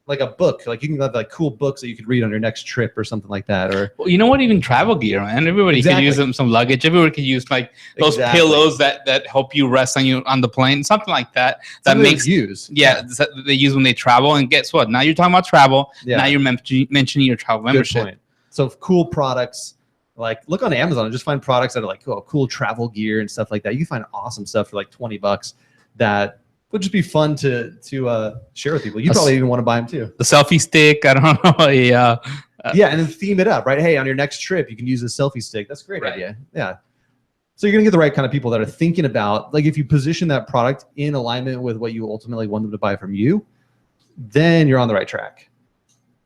like a book. Like you can have like cool books that you could read on your next trip or something like that. Or you know what? Even travel gear, man. Everybody could use some luggage. Everybody could use like those pillows that help you rest on the plane, something like that. That makes use. Yeah, they use when they travel. And guess what? Now you're talking about travel. Yeah. Now you're mentioning your travel membership. Good point. So cool products. Like look on Amazon and just find products that are like cool travel gear and stuff like that. You can find awesome stuff for like $20 that would just be fun to share with people. You probably even want to buy them too. The selfie stick, I don't know. Yeah, and then theme it up, right? Hey, on your next trip, you can use a selfie stick. That's a great idea. Yeah. So you're gonna get the right kind of people that are thinking about, like, if you position that product in alignment with what you ultimately want them to buy from you, then you're on the right track.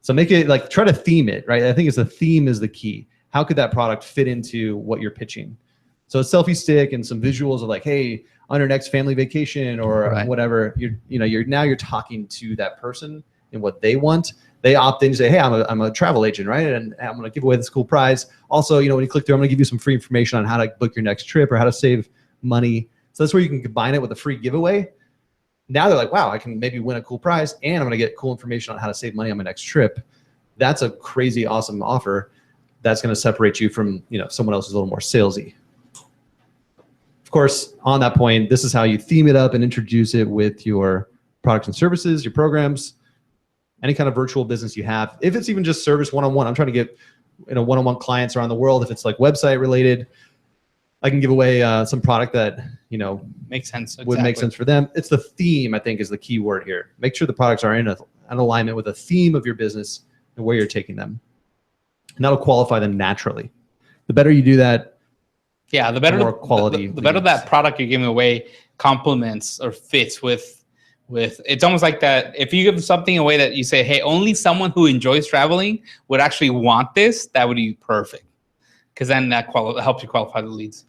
So make it like try to theme it, right? I think it's the theme is the key. How could that product fit into what you're pitching? So a selfie stick and some visuals of like, hey, on your next family vacation or whatever, you're talking to that person and what they want. They opt in and say, hey, I'm a travel agent, right? And I'm going to give away this cool prize. Also, when you click through, I'm going to give you some free information on how to book your next trip or how to save money. So that's where you can combine it with a free giveaway. Now they're like, wow, I can maybe win a cool prize and I'm going to get cool information on how to save money on my next trip. That's a crazy, awesome offer. That's going to separate you from, someone else who's a little more salesy. Of course, on that point, this is how you theme it up and introduce it with your products and services, your programs, any kind of virtual business you have. If it's even just service one-on-one, I'm trying to get one-on-one clients around the world. If it's like website related, I can give away some product that makes sense. Would make sense for them. It's the theme, I think, is the key word here. Make sure the products are in an alignment with a theme of your business and where you're taking them. And that'll qualify them naturally. The better you do that, the better more quality. The better that product you're giving away complements or fits with. It's almost like that. If you give something away that you say, hey, only someone who enjoys traveling would actually want this, that would be perfect. Because then that helps you qualify the leads.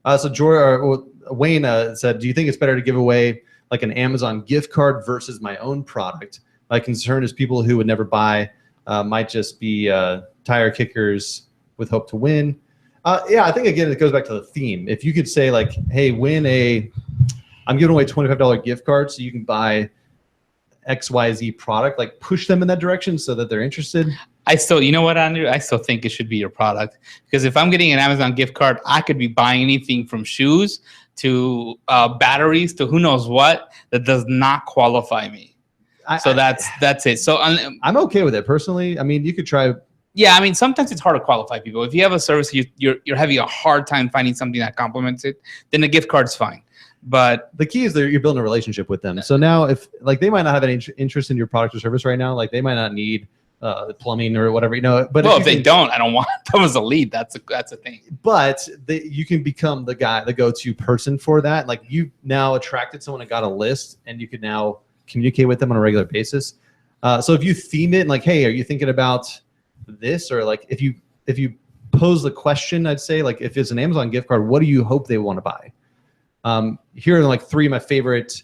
So Wayne said, do you think it's better to give away like an Amazon gift card versus my own product? My concern is people who would never buy might just be tire kickers with hope to win. I think, again, it goes back to the theme. If you could say like, hey, I'm giving away $25 gift cards so you can buy XYZ product, like push them in that direction so that they're interested. You know what, Andrew? I still think it should be your product, because if I'm getting an Amazon gift card, I could be buying anything from shoes to batteries to who knows what that does not qualify me. That's it. So I'm okay with it personally. I mean, you could try. Yeah, I mean, sometimes it's hard to qualify people. If you have a service, you're having a hard time finding something that complements it, then the gift card's fine. But the key is that you're building a relationship with them. So now if like they might not have any interest in your product or service right now, like they might not need plumbing or whatever, but if they don't, I don't want them as a lead. That's a thing. But you can become the go-to person for that. Like you now attracted someone and got a list, and you can now communicate with them on a regular basis. So if you theme it and like, hey, are you thinking about this? Or like if you pose the question, I'd say like if it's an Amazon gift card, what do you hope they want to buy? Here are like 3 of my favorite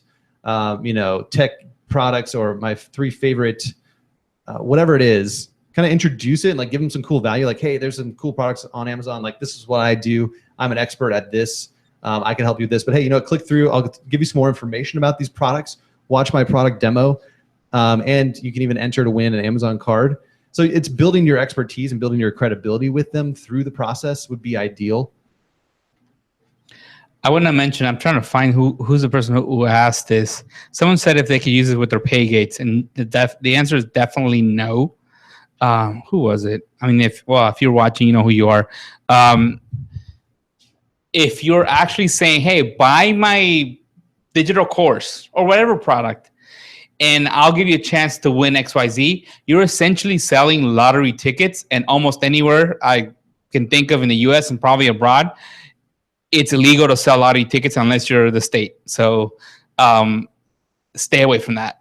tech products, or my 3 favorite whatever it is. Kind of introduce it and like give them some cool value, like, hey, there's some cool products on Amazon, like this is what I do, I'm an expert at this, I can help you with this, but hey, click through, I'll give you some more information about these products, watch my product demo, and you can even enter to win an Amazon card. So it's building your expertise and building your credibility with them through the process would be ideal. I want to mention, I'm trying to find who's the person who asked this. Someone said if they could use it with their pay gates, and the answer is definitely no. who was it? I mean, if you're watching, you know who you are. If you're actually saying, hey, buy my digital course or whatever product, and I'll give you a chance to win XYZ, you're essentially selling lottery tickets. And almost anywhere I can think of in the US and probably abroad, it's illegal to sell lottery tickets unless you're the state. So stay away from that.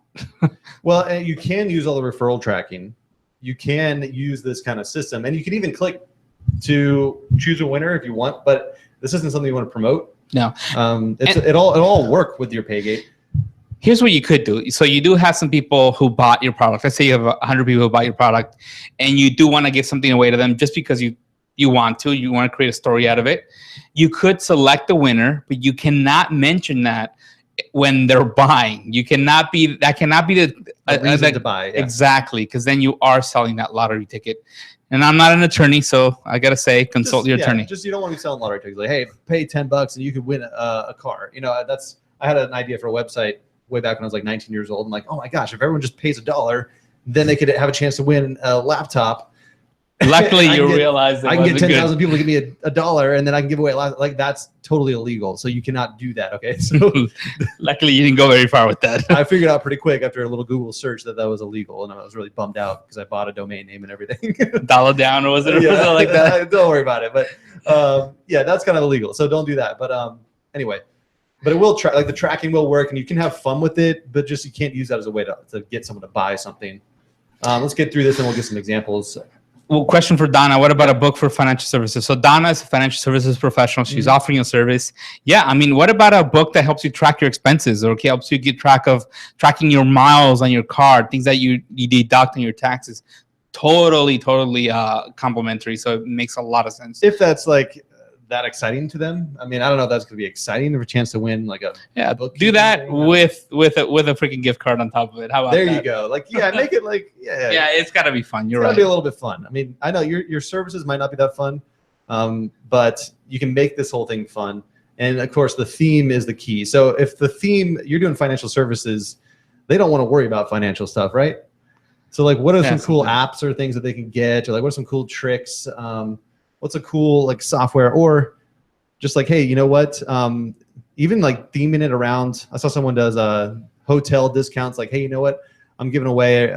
Well, and you can use all the referral tracking. You can use this kind of system, and you can even click to choose a winner if you want, but this isn't something you want to promote. No. It all work with your Paygate. Here's what you could do. So you do have some people who bought your product. Let's say you have 100 people who bought your product, and you do want to give something away to them just because you want to create a story out of it. You could select the winner, but you cannot mention that when they're buying. That cannot be the reason to buy. Yeah. Exactly, because then you are selling that lottery ticket. And I'm not an attorney, so I gotta say, consult your attorney. Just you don't want to be selling lottery tickets. Like, hey, pay $10 and you could win a car. You know, I had an idea for a website way back when I was like 19 years old. I'm like, oh my gosh, if everyone just pays $1, then they could have a chance to win a laptop. Luckily, you realize I can get 10,000 people to give me a $1, and then I can give away a lot. Like, that's totally illegal. So you cannot do that. Okay. So luckily, you didn't go very far with that. I figured out pretty quick after a little Google search that was illegal, and I was really bummed out because I bought a domain name and everything. Dollar down, or was it? Yeah, something like that? Don't worry about it. But yeah, that's kind of illegal. So don't do that. But anyway, but it will like the tracking will work, and you can have fun with it, but just you can't use that as a way to get someone to buy something. Let's get through this, and we'll get some examples. Well, question for Donna. What about a book for financial services? So Donna is a financial services professional. She's offering a service. Yeah, I mean, what about a book that helps you track your expenses or helps you get track of tracking your miles on your card, things that you deduct on your taxes? Totally complimentary. So it makes a lot of sense. If that's like that exciting to them. I mean, I don't know if that's going to be exciting or a chance to win like a book. Do that with a freaking gift card on top of it. How about there that? You go. Like, yeah, make it like, yeah, it's got to be fun. You're right. It's got to be a little bit fun. I mean, I know your services might not be that fun, but you can make this whole thing fun. And of course, the theme is the key. So if the theme, you're doing financial services, they don't want to worry about financial stuff, right? So like, what are some cool apps or things that they can get? Or like, what are some cool tricks? What's a cool like software, or just like, hey, you know what? Even like theming it around. I saw someone does hotel discounts. Like, hey, you know what? I'm giving away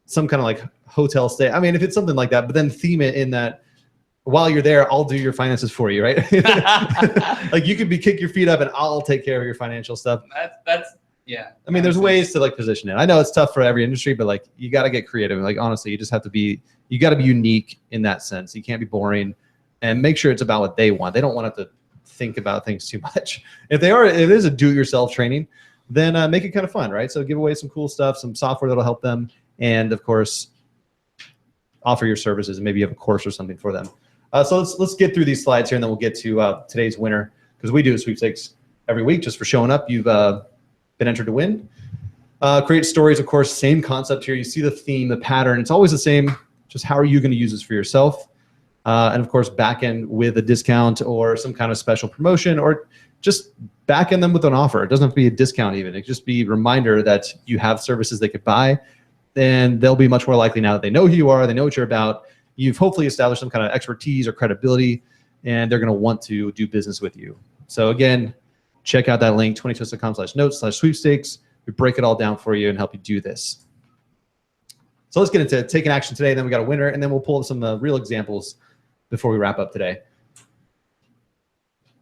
some kind of like hotel stay. I mean, if it's something like that, but then theme it in that while you're there, I'll do your finances for you, right? Like you could kick your feet up and I'll take care of your financial stuff. That's yeah. I mean, there's ways to like position it. I know it's tough for every industry, but like you got to get creative. Like honestly, you just have to you got to be unique in that sense. You can't be boring, and make sure it's about what they want. They don't want to think about things too much. If it is a do-it-yourself training, then make it kind of fun, right? So give away some cool stuff, some software that'll help them, and of course, offer your services. And maybe you have a course or something for them. So let's get through these slides here, and then we'll get to today's winner, because we do a sweepstakes every week just for showing up. You've been entered to win. Create stories, of course, same concept here. You see the theme, the pattern. It's always the same. Just how are you going to use this for yourself? And of course, back end with a discount or some kind of special promotion, or just back end them with an offer. It doesn't have to be a discount even. It could just be a reminder that you have services they could buy, and they'll be much more likely now that they know who you are, they know what you're about. You've hopefully established some kind of expertise or credibility, and they're going to want to do business with you. So again, check out that link, 22social.com/notes/sweepstakes. We break it all down for you and help you do this. So let's get into taking action today. Then we got a winner, and then we'll pull up some real examples before we wrap up today.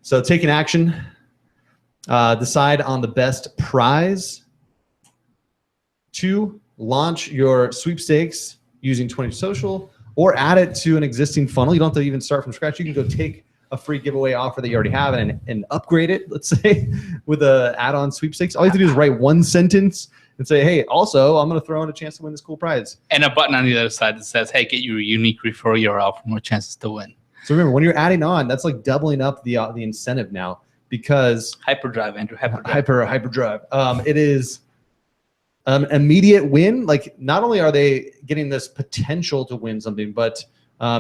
So taking action, decide on the best prize. 2, launch your sweepstakes using 22Social, or add it to an existing funnel. You don't have to even start from scratch. You can go take a free giveaway offer that you already have and upgrade it, let's say, with an add-on sweepstakes. All you have to do is write one sentence and say, hey, also, I'm going to throw in a chance to win this cool prize. And a button on the other side that says, hey, get your unique referral URL for more chances to win. So remember, when you're adding on, that's like doubling up the incentive now, because hyperdrive, Andrew, hyperdrive. It is an immediate win. Like, not only are they getting this potential to win something, but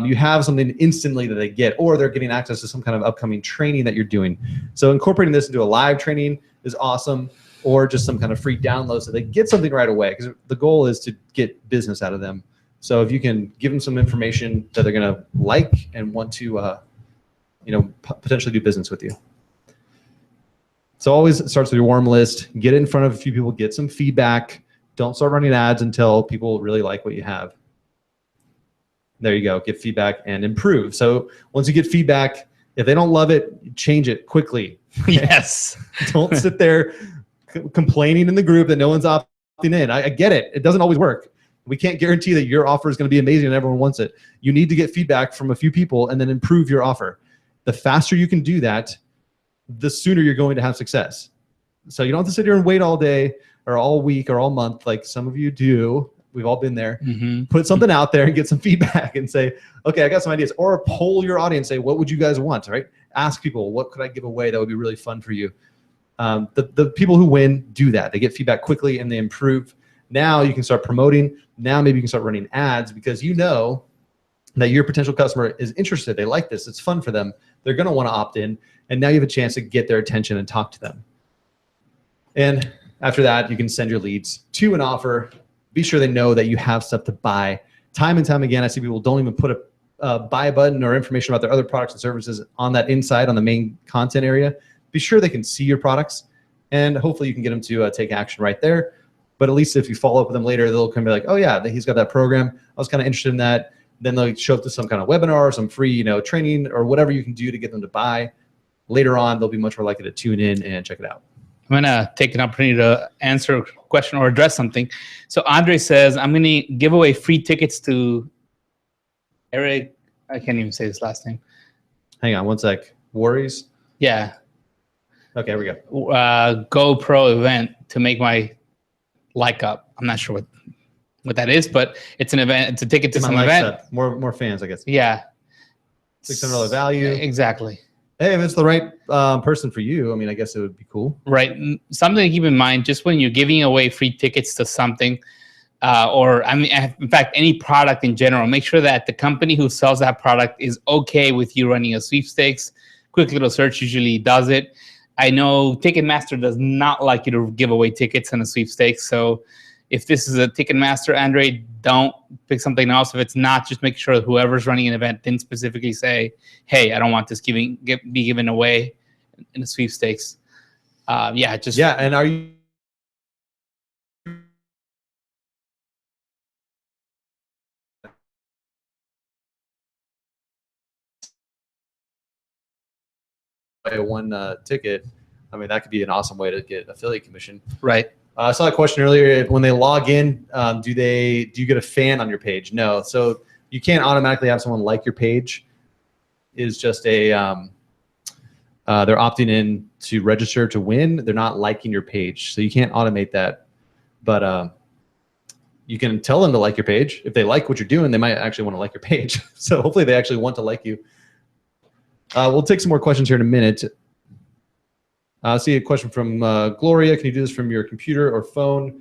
you have something instantly that they get, or they're getting access to some kind of upcoming training that you're doing. So incorporating this into a live training is awesome, or just some kind of free download so they get something right away, because the goal is to get business out of them So if you can give them some information that they're going to like and want to, potentially do business with you. So always starts with your warm list. Get in front of a few people, get some feedback. Don't start running ads until people really like what you have. There you go. Get feedback and improve. So once you get feedback, if they don't love it, change it quickly. Yes. Don't sit there complaining in the group that no one's opting in. I get it. It doesn't always work. We can't guarantee that your offer is going to be amazing and everyone wants it. You need to get feedback from a few people and then improve your offer. The faster you can do that, the sooner you're going to have success. So you don't have to sit here and wait all day or all week or all month like some of you do. We've all been there. Mm-hmm. Put something out there and get some feedback and say, okay, I got some ideas. Or poll your audience, say, what would you guys want, right? Ask people, what could I give away that would be really fun for you? The people who win do that. They get feedback quickly and they improve. Now you can start promoting. Now maybe you can start running ads because you know that your potential customer is interested. They like this. It's fun for them. They're going to want to opt in. And now you have a chance to get their attention and talk to them. And after that, you can send your leads to an offer. Be sure they know that you have stuff to buy. Time and time again, I see people don't even put a buy button or information about their other products and services on that inside on the main content area. Be sure they can see your products, and hopefully you can get them to take action right there. But at least if you follow up with them later, they'll come be like, oh yeah, he's got that program. I was kind of interested in that. Then they'll show up to some kind of webinar or some free training or whatever you can do to get them to buy. Later on, they'll be much more likely to tune in and check it out. I'm going to take an opportunity to answer a question or address something. So Andre says, I'm going to give away free tickets to Eric. I can't even say his last name. Hang on one sec. Worries? Yeah. Okay, here we go. GoPro event to make my like up. I'm not sure what that is, but it's an event. It's a ticket to some event. More fans, I guess. Yeah. $600 value. Exactly. Hey, if it's the right person for you, I mean, I guess it would be cool. Right. Something to keep in mind, just when you're giving away free tickets to something, or I mean, in fact, any product in general, make sure that the company who sells that product is okay with you running a sweepstakes. Quick little search usually does it. I know Ticketmaster does not like you to give away tickets in a sweepstakes. So if this is a Ticketmaster, Andre, don't pick something else. If it's not, just make sure whoever's running an event didn't specifically say, hey, I don't want this be given away in a sweepstakes. Yeah. And are you one ticket? I mean, that could be an awesome way to get affiliate commission. Right. I saw a question earlier. When they log in, do you get a fan on your page? No. So you can't automatically have someone like your page. Is just a they're opting in to register to win. They're not liking your page, so you can't automate that. But you can tell them to like your page. If they like what you're doing, they might actually want to like your page. So hopefully they actually want to like you. We'll take some more questions here in a minute. I see a question from Gloria. Can you do this from your computer or phone?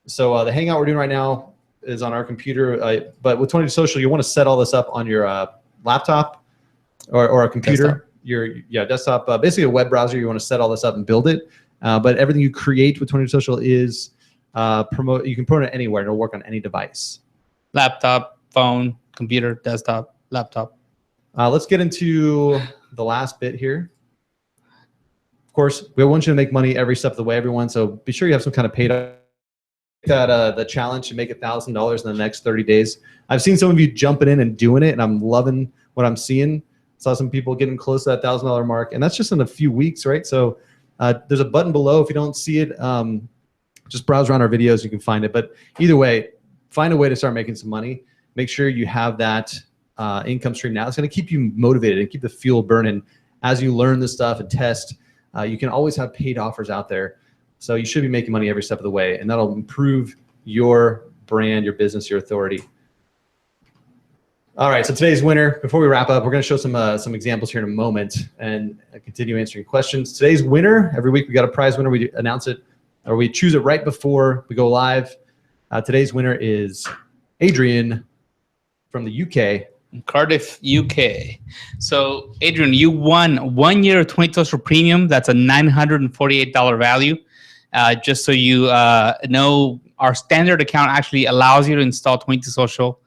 So the Hangout we're doing right now is on our computer, but with 22Social, you want to set all this up on your laptop or a computer. Desktop. Desktop. Basically a web browser. You want to set all this up and build it. But everything you create with 22Social is you can promote it anywhere, and it'll work on any device. Laptop, phone, computer, desktop, laptop. Let's get into the last bit here. Of course, we want you to make money every step of the way, everyone. So be sure you have some kind of paid. Got the challenge to make $1,000 in the next 30 days. I've seen some of you jumping in and doing it, and I'm loving what I'm seeing. Saw some people getting close to that $1,000 mark, and that's just in a few weeks, right? So there's a button below. If you don't see it, just browse around our videos. You can find it. But either way, find a way to start making some money. Make sure you have that income stream now. It's going to keep you motivated and keep the fuel burning as you learn this stuff and test. You can always have paid offers out there. So you should be making money every step of the way, and that'll improve your brand, your business, your authority. All right, so today's winner, before we wrap up, we're going to show some examples here in a moment and continue answering questions. Today's winner, every week we got a prize winner. We announce it, or we choose it right before we go live. Today's winner is Adrian from the UK. Cardiff, UK. So, Adrian, you won 1 year of 22Social Premium. That's a $948 value. Just so you know, our standard account actually allows you to install 22Social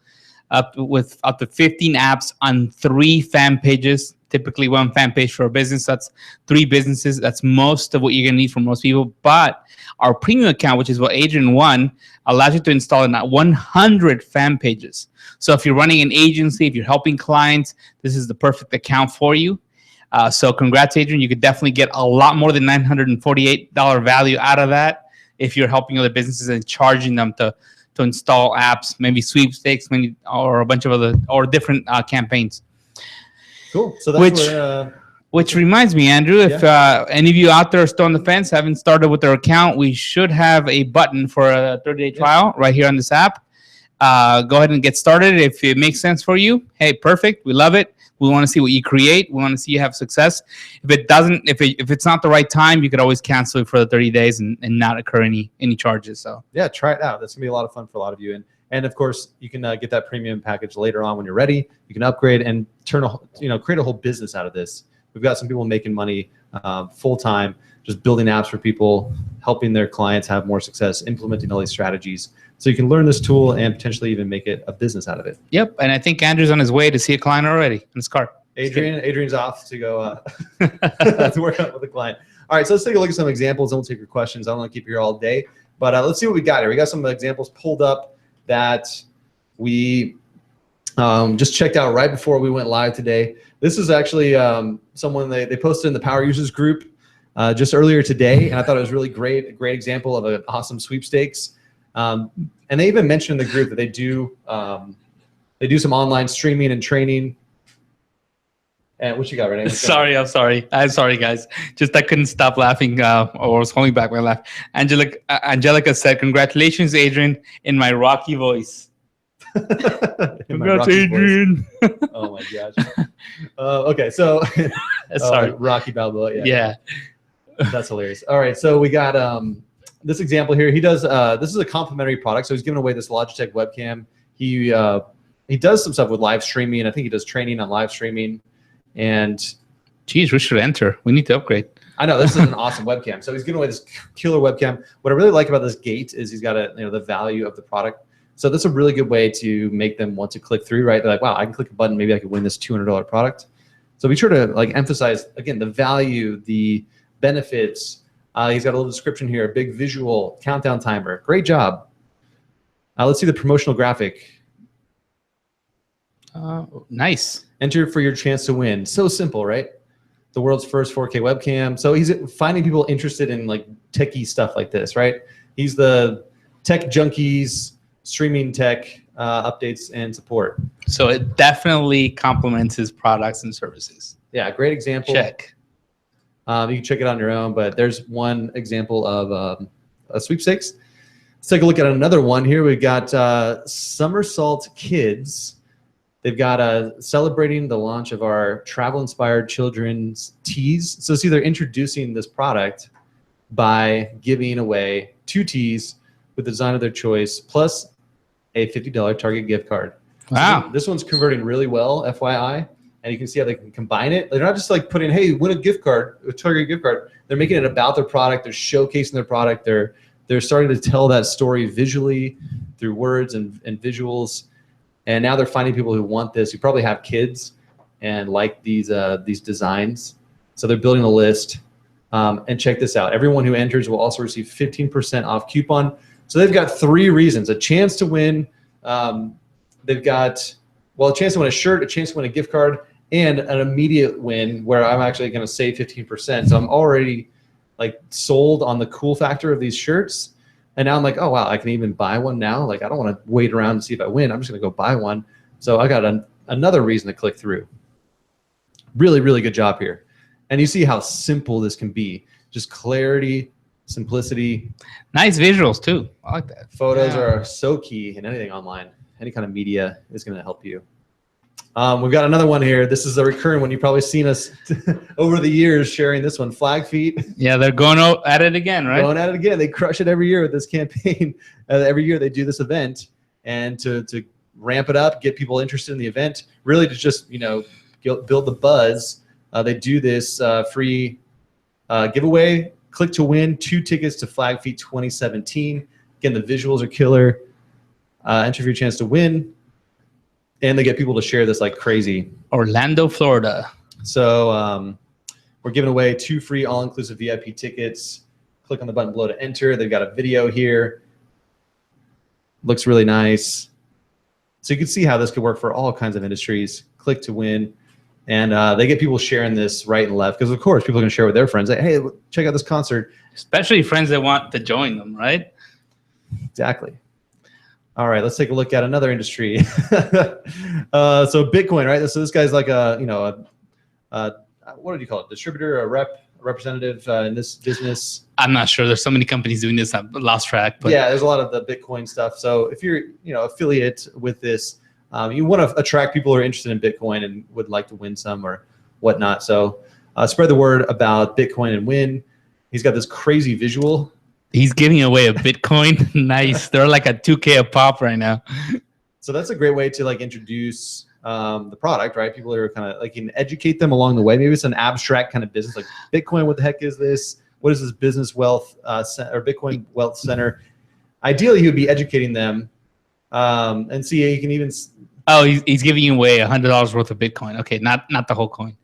up to 15 apps on 3 fan pages. Typically, 1 fan page for a business. That's 3 businesses. That's most of what you're gonna need for most people. But our premium account, which is what Adrian won, allows you to install in 100 fan pages. So if you're running an agency, if you're helping clients, this is the perfect account for you. So congrats, Adrian. You could definitely get a lot more than $948 value out of that if you're helping other businesses and charging them to install apps, maybe Sweepstakes, maybe, or a bunch of other or different campaigns. Cool. So that's which reminds me, Andrew, if any of you out there are still on the fence, haven't started with their account, we should have a button for a 30-day trial right here on this app. Go ahead and get started. If it makes sense for you, hey, perfect. We love it. We want to see what you create. We want to see you have success. If it doesn't, if it's not the right time, you could always cancel it for the 30 days and not incur any charges. So yeah, try it out. That's gonna be a lot of fun for a lot of you. And of course, you can get that premium package later on when you're ready. You can upgrade and create a whole business out of this. We've got some people making money full time, just building apps for people, helping their clients have more success, implementing all these strategies. So you can learn this tool and potentially even make it a business out of it. Yep, and I think Andrew's on his way to see a client already in his car. Adrian's off to go to work out with a client. All right, so let's take a look at some examples and we'll take your questions. I don't want to keep you here all day, but let's see what we got here. We got some examples pulled up that we just checked out right before we went live today. This is actually someone they posted in the Power Users group just earlier today, and I thought it was really great, a great example of an awesome sweepstakes. And they even mentioned in the group that they do some online streaming and training. And what you got, Renee? I'm sorry, guys. Just I couldn't stop laughing, or was holding back my laugh. Angelica said, "Congratulations, Adrian," in my rocky voice. Congrats, Adrian. Oh my gosh. Okay, so sorry, Rocky Balboa. Yeah, that's hilarious. All right, so we got this example here. He does this is a complimentary product, so he's giving away this Logitech webcam. He does some stuff with live streaming. I think he does training on live streaming. And geez, we should enter. We need to upgrade. I know, this is an awesome webcam. So he's giving away this killer webcam. What I really like about this gate is he's got the value of the product. So that's a really good way to make them want to click through, right? They're like, wow, I can click a button, maybe I could win this $200 product. So be sure to emphasize again the value, the benefits. He's got a little description here, a big visual countdown timer. Great job. Let's see the promotional graphic. Nice. Enter for your chance to win. So simple, right? The world's first 4K webcam. So he's finding people interested in techie stuff like this, right? He's the tech junkies, streaming tech updates and support. So it definitely complements his products and services. Yeah, great example. Check. You can check it on your own, but there's one example of a sweepstakes. Let's take a look at another one here. We've got Somersault Kids. They've got celebrating the launch of our travel-inspired children's tees. So see, they're introducing this product by giving away 2 tees with the design of their choice, plus a $50 Target gift card. Wow. So this one's converting really well, FYI. And you can see how they can combine it. They're not just putting, hey, win a gift card, a Target gift card. They're making it about their product. They're showcasing their product. They're starting to tell that story visually through words and visuals. And now they're finding people who want this, who probably have kids and like these designs. So they're building a list. And check this out. Everyone who enters will also receive 15% off coupon. So they've got 3 reasons. A chance to win. They've got, a chance to win a shirt, a chance to win a gift card, and an immediate win where I'm actually going to save 15%. So I'm already sold on the cool factor of these shirts. And now I'm like, oh, wow, I can even buy one now. I don't want to wait around and see if I win. I'm just going to go buy one. So I got another reason to click through. Really, really good job here. And you see how simple this can be. Just clarity, simplicity. Nice visuals, too. I like that. Photos are so key in anything online. Any kind of media is going to help you. We've got another one here. This is a recurring one. You've probably seen us over the years sharing this one. Flag Feet. Yeah, they're going at it again, right? Going at it again. They crush it every year with this campaign. Every year they do this event, and to ramp it up, get people interested in the event, really to just build the buzz. They do this free giveaway. Click to win 2 tickets to Flag Feet 2017. Again, the visuals are killer. Enter for your chance to win. And they get people to share this like crazy. Orlando, Florida. So we're giving away 2 free all-inclusive VIP tickets. Click on the button below to enter. They've got a video here. Looks really nice. So you can see how this could work for all kinds of industries. Click to win. And they get people sharing this right and left because, of course, people are going to share with their friends. Like, hey, check out this concert. Especially friends that want to join them, right? Exactly. All right, let's take a look at another industry. So Bitcoin, right? So this guy's like a, what do you call it? Distributor, a representative in this business. I'm not sure. There's so many companies doing this. I've lost track. But yeah, there's a lot of the Bitcoin stuff. So if you're, affiliate with this, you want to attract people who are interested in Bitcoin and would like to win some or whatnot. So spread the word about Bitcoin and win. He's got this crazy visual. He's giving away a Bitcoin. Nice. They're like at $2K a pop right now. So that's a great way to like introduce the product, right? People are kind of like, you can educate them along the way. Maybe it's an abstract kind of business like Bitcoin. What the heck is this? What is this business wealth or Bitcoin wealth center? Ideally, he would be educating them and see, you can even. Oh, he's giving you away $100 worth of Bitcoin. Okay, not the whole coin.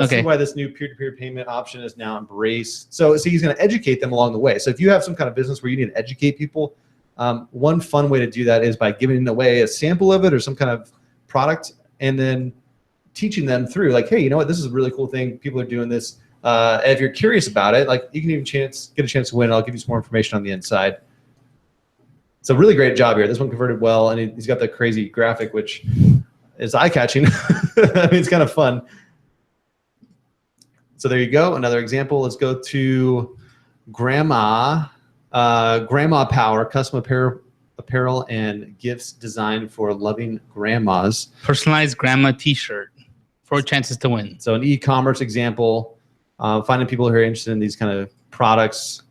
See why this new peer-to-peer payment option is now embraced. So he's going to educate them along the way. So if you have some kind of business where you need to educate people, one fun way to do that is by giving away a sample of it or some kind of product and then teaching them through like, hey, you know what? This is a really cool thing. People are doing this. And if you're curious about it, like you can even get a chance to win. I'll give you some more information on the inside. So really great job here. This one converted well, and he's got the crazy graphic, which is eye-catching. I mean, it's kind of fun. So there you go. Another example. Let's go to Grandma Power, custom apparel and gifts designed for loving grandmas. Personalized grandma T-shirt. 4 chances to win. So an e-commerce example, finding people who are interested in these kind of products.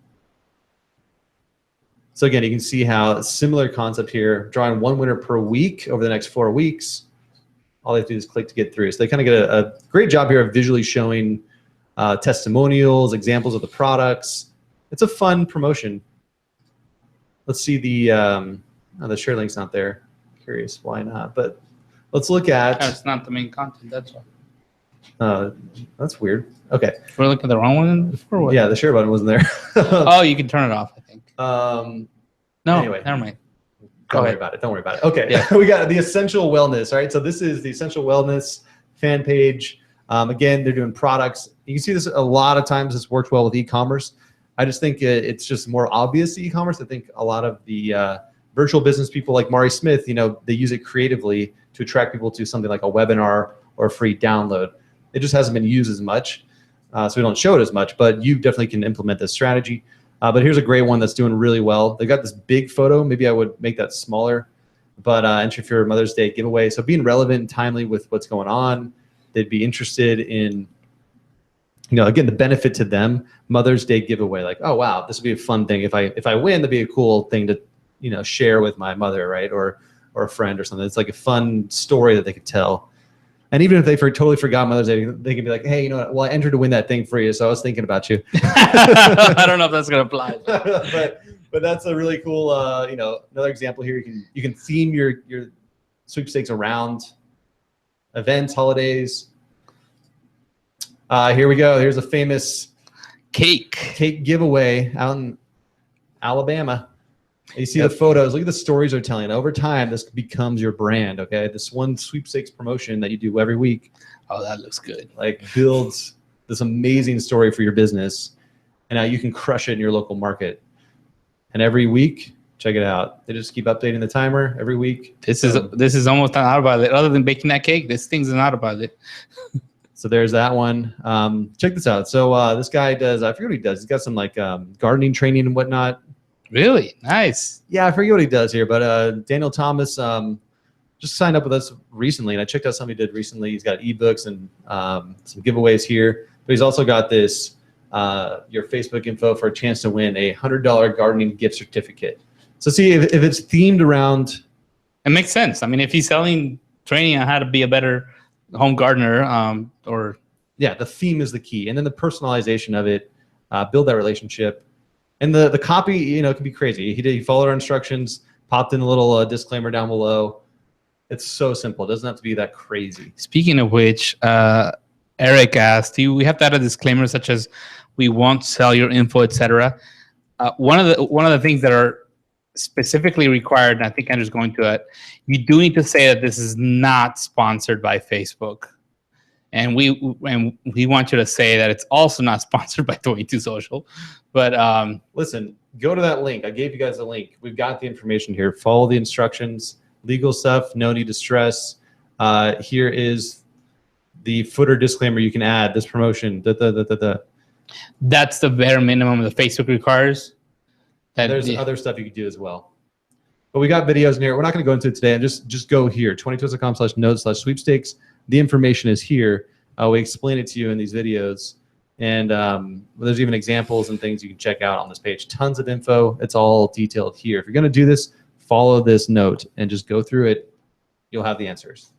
So again, you can see how similar concept here, drawing 1 winner per week over the next 4 weeks. All they have to do is click to get through. So they kind of get a great job here of visually showing testimonials, examples of the products. It's a fun promotion. Let's see the share link's not there. Curious why not, but let's look at. It's not the main content, that's why. That's weird. Okay. We're looking at the wrong one before. What? Yeah, the share button wasn't there. Oh, you can turn it off, I think. No, anyway, never mind. Don't worry about it. Don't worry about it. Okay, yeah. We got the Essential Wellness. All right, so this is the Essential Wellness fan page. Again, they're doing products. You can see this a lot of times. It's worked well with e-commerce. I just think it's just more obvious to e-commerce. I think a lot of the virtual business people like Mari Smith, they use it creatively to attract people to something like a webinar or a free download. It just hasn't been used as much, so we don't show it as much. But you definitely can implement this strategy. But here's a great one that's doing really well. They got this big photo. Maybe I would make that smaller. But enter for your Mother's Day giveaway. So being relevant and timely with what's going on. They'd be interested in, again, the benefit to them. Mother's Day giveaway. Like, oh wow, this would be a fun thing. If I win, that'd be a cool thing to share with my mother, right, or a friend or something. It's like a fun story that they could tell. And even if they totally forgot Mother's Day, they can be like, hey, well, I entered to win that thing for you, so I was thinking about you. I don't know if that's gonna apply. but that's a really cool, another example here. You can theme your sweepstakes around events, holidays. Here we go. Here's a famous cake giveaway out in Alabama. You see the photos. Look at the stories they're telling. Over time, this becomes your brand. Okay, this one sweepstakes promotion that you do every week. Oh, that looks good. Like builds this amazing story for your business, and now you can crush it in your local market. And every week, check it out. They just keep updating the timer every week. This is almost an autopilot. Other than baking that cake, this thing's an autopilot. So there's that one. Check this out. So this guy does. I forget what he does. He's got some like gardening training and whatnot. Really nice. Yeah, I forget what he does here, but Daniel Thomas just signed up with us recently, and I checked out something he did recently. He's got ebooks and some giveaways here, but he's also got this your Facebook info for a chance to win a $100 gardening gift certificate. So see if it's themed around. It makes sense. I mean, if he's selling training on how to be a better home gardener, yeah, the theme is the key, and then the personalization of it, build that relationship. And the copy, can be crazy. He followed our instructions, popped in a little disclaimer down below. It's so simple. It doesn't have to be that crazy. Speaking of which, Eric asked, "Do we have to add a disclaimer such as we won't sell your info, etc.?" One of the things that are specifically required, and I think Andrew's going to it, you do need to say that this is not sponsored by Facebook. And we want you to say that it's also not sponsored by 22Social. But listen, go to that link. I gave you guys a link. We've got the information here. Follow the instructions. Legal stuff, no need to stress. Here is the footer disclaimer you can add. This promotion. That's the bare minimum that Facebook requires. There's other stuff you could do as well. But we got videos in here. We're not going to go into it today. And just go here, 22social.com/nodes/sweepstakes. The information is here. We explain it to you in these videos. And there's even examples and things you can check out on this page. Tons of info. It's all detailed here. If you're going to do this, follow this note and just go through it. You'll have the answers.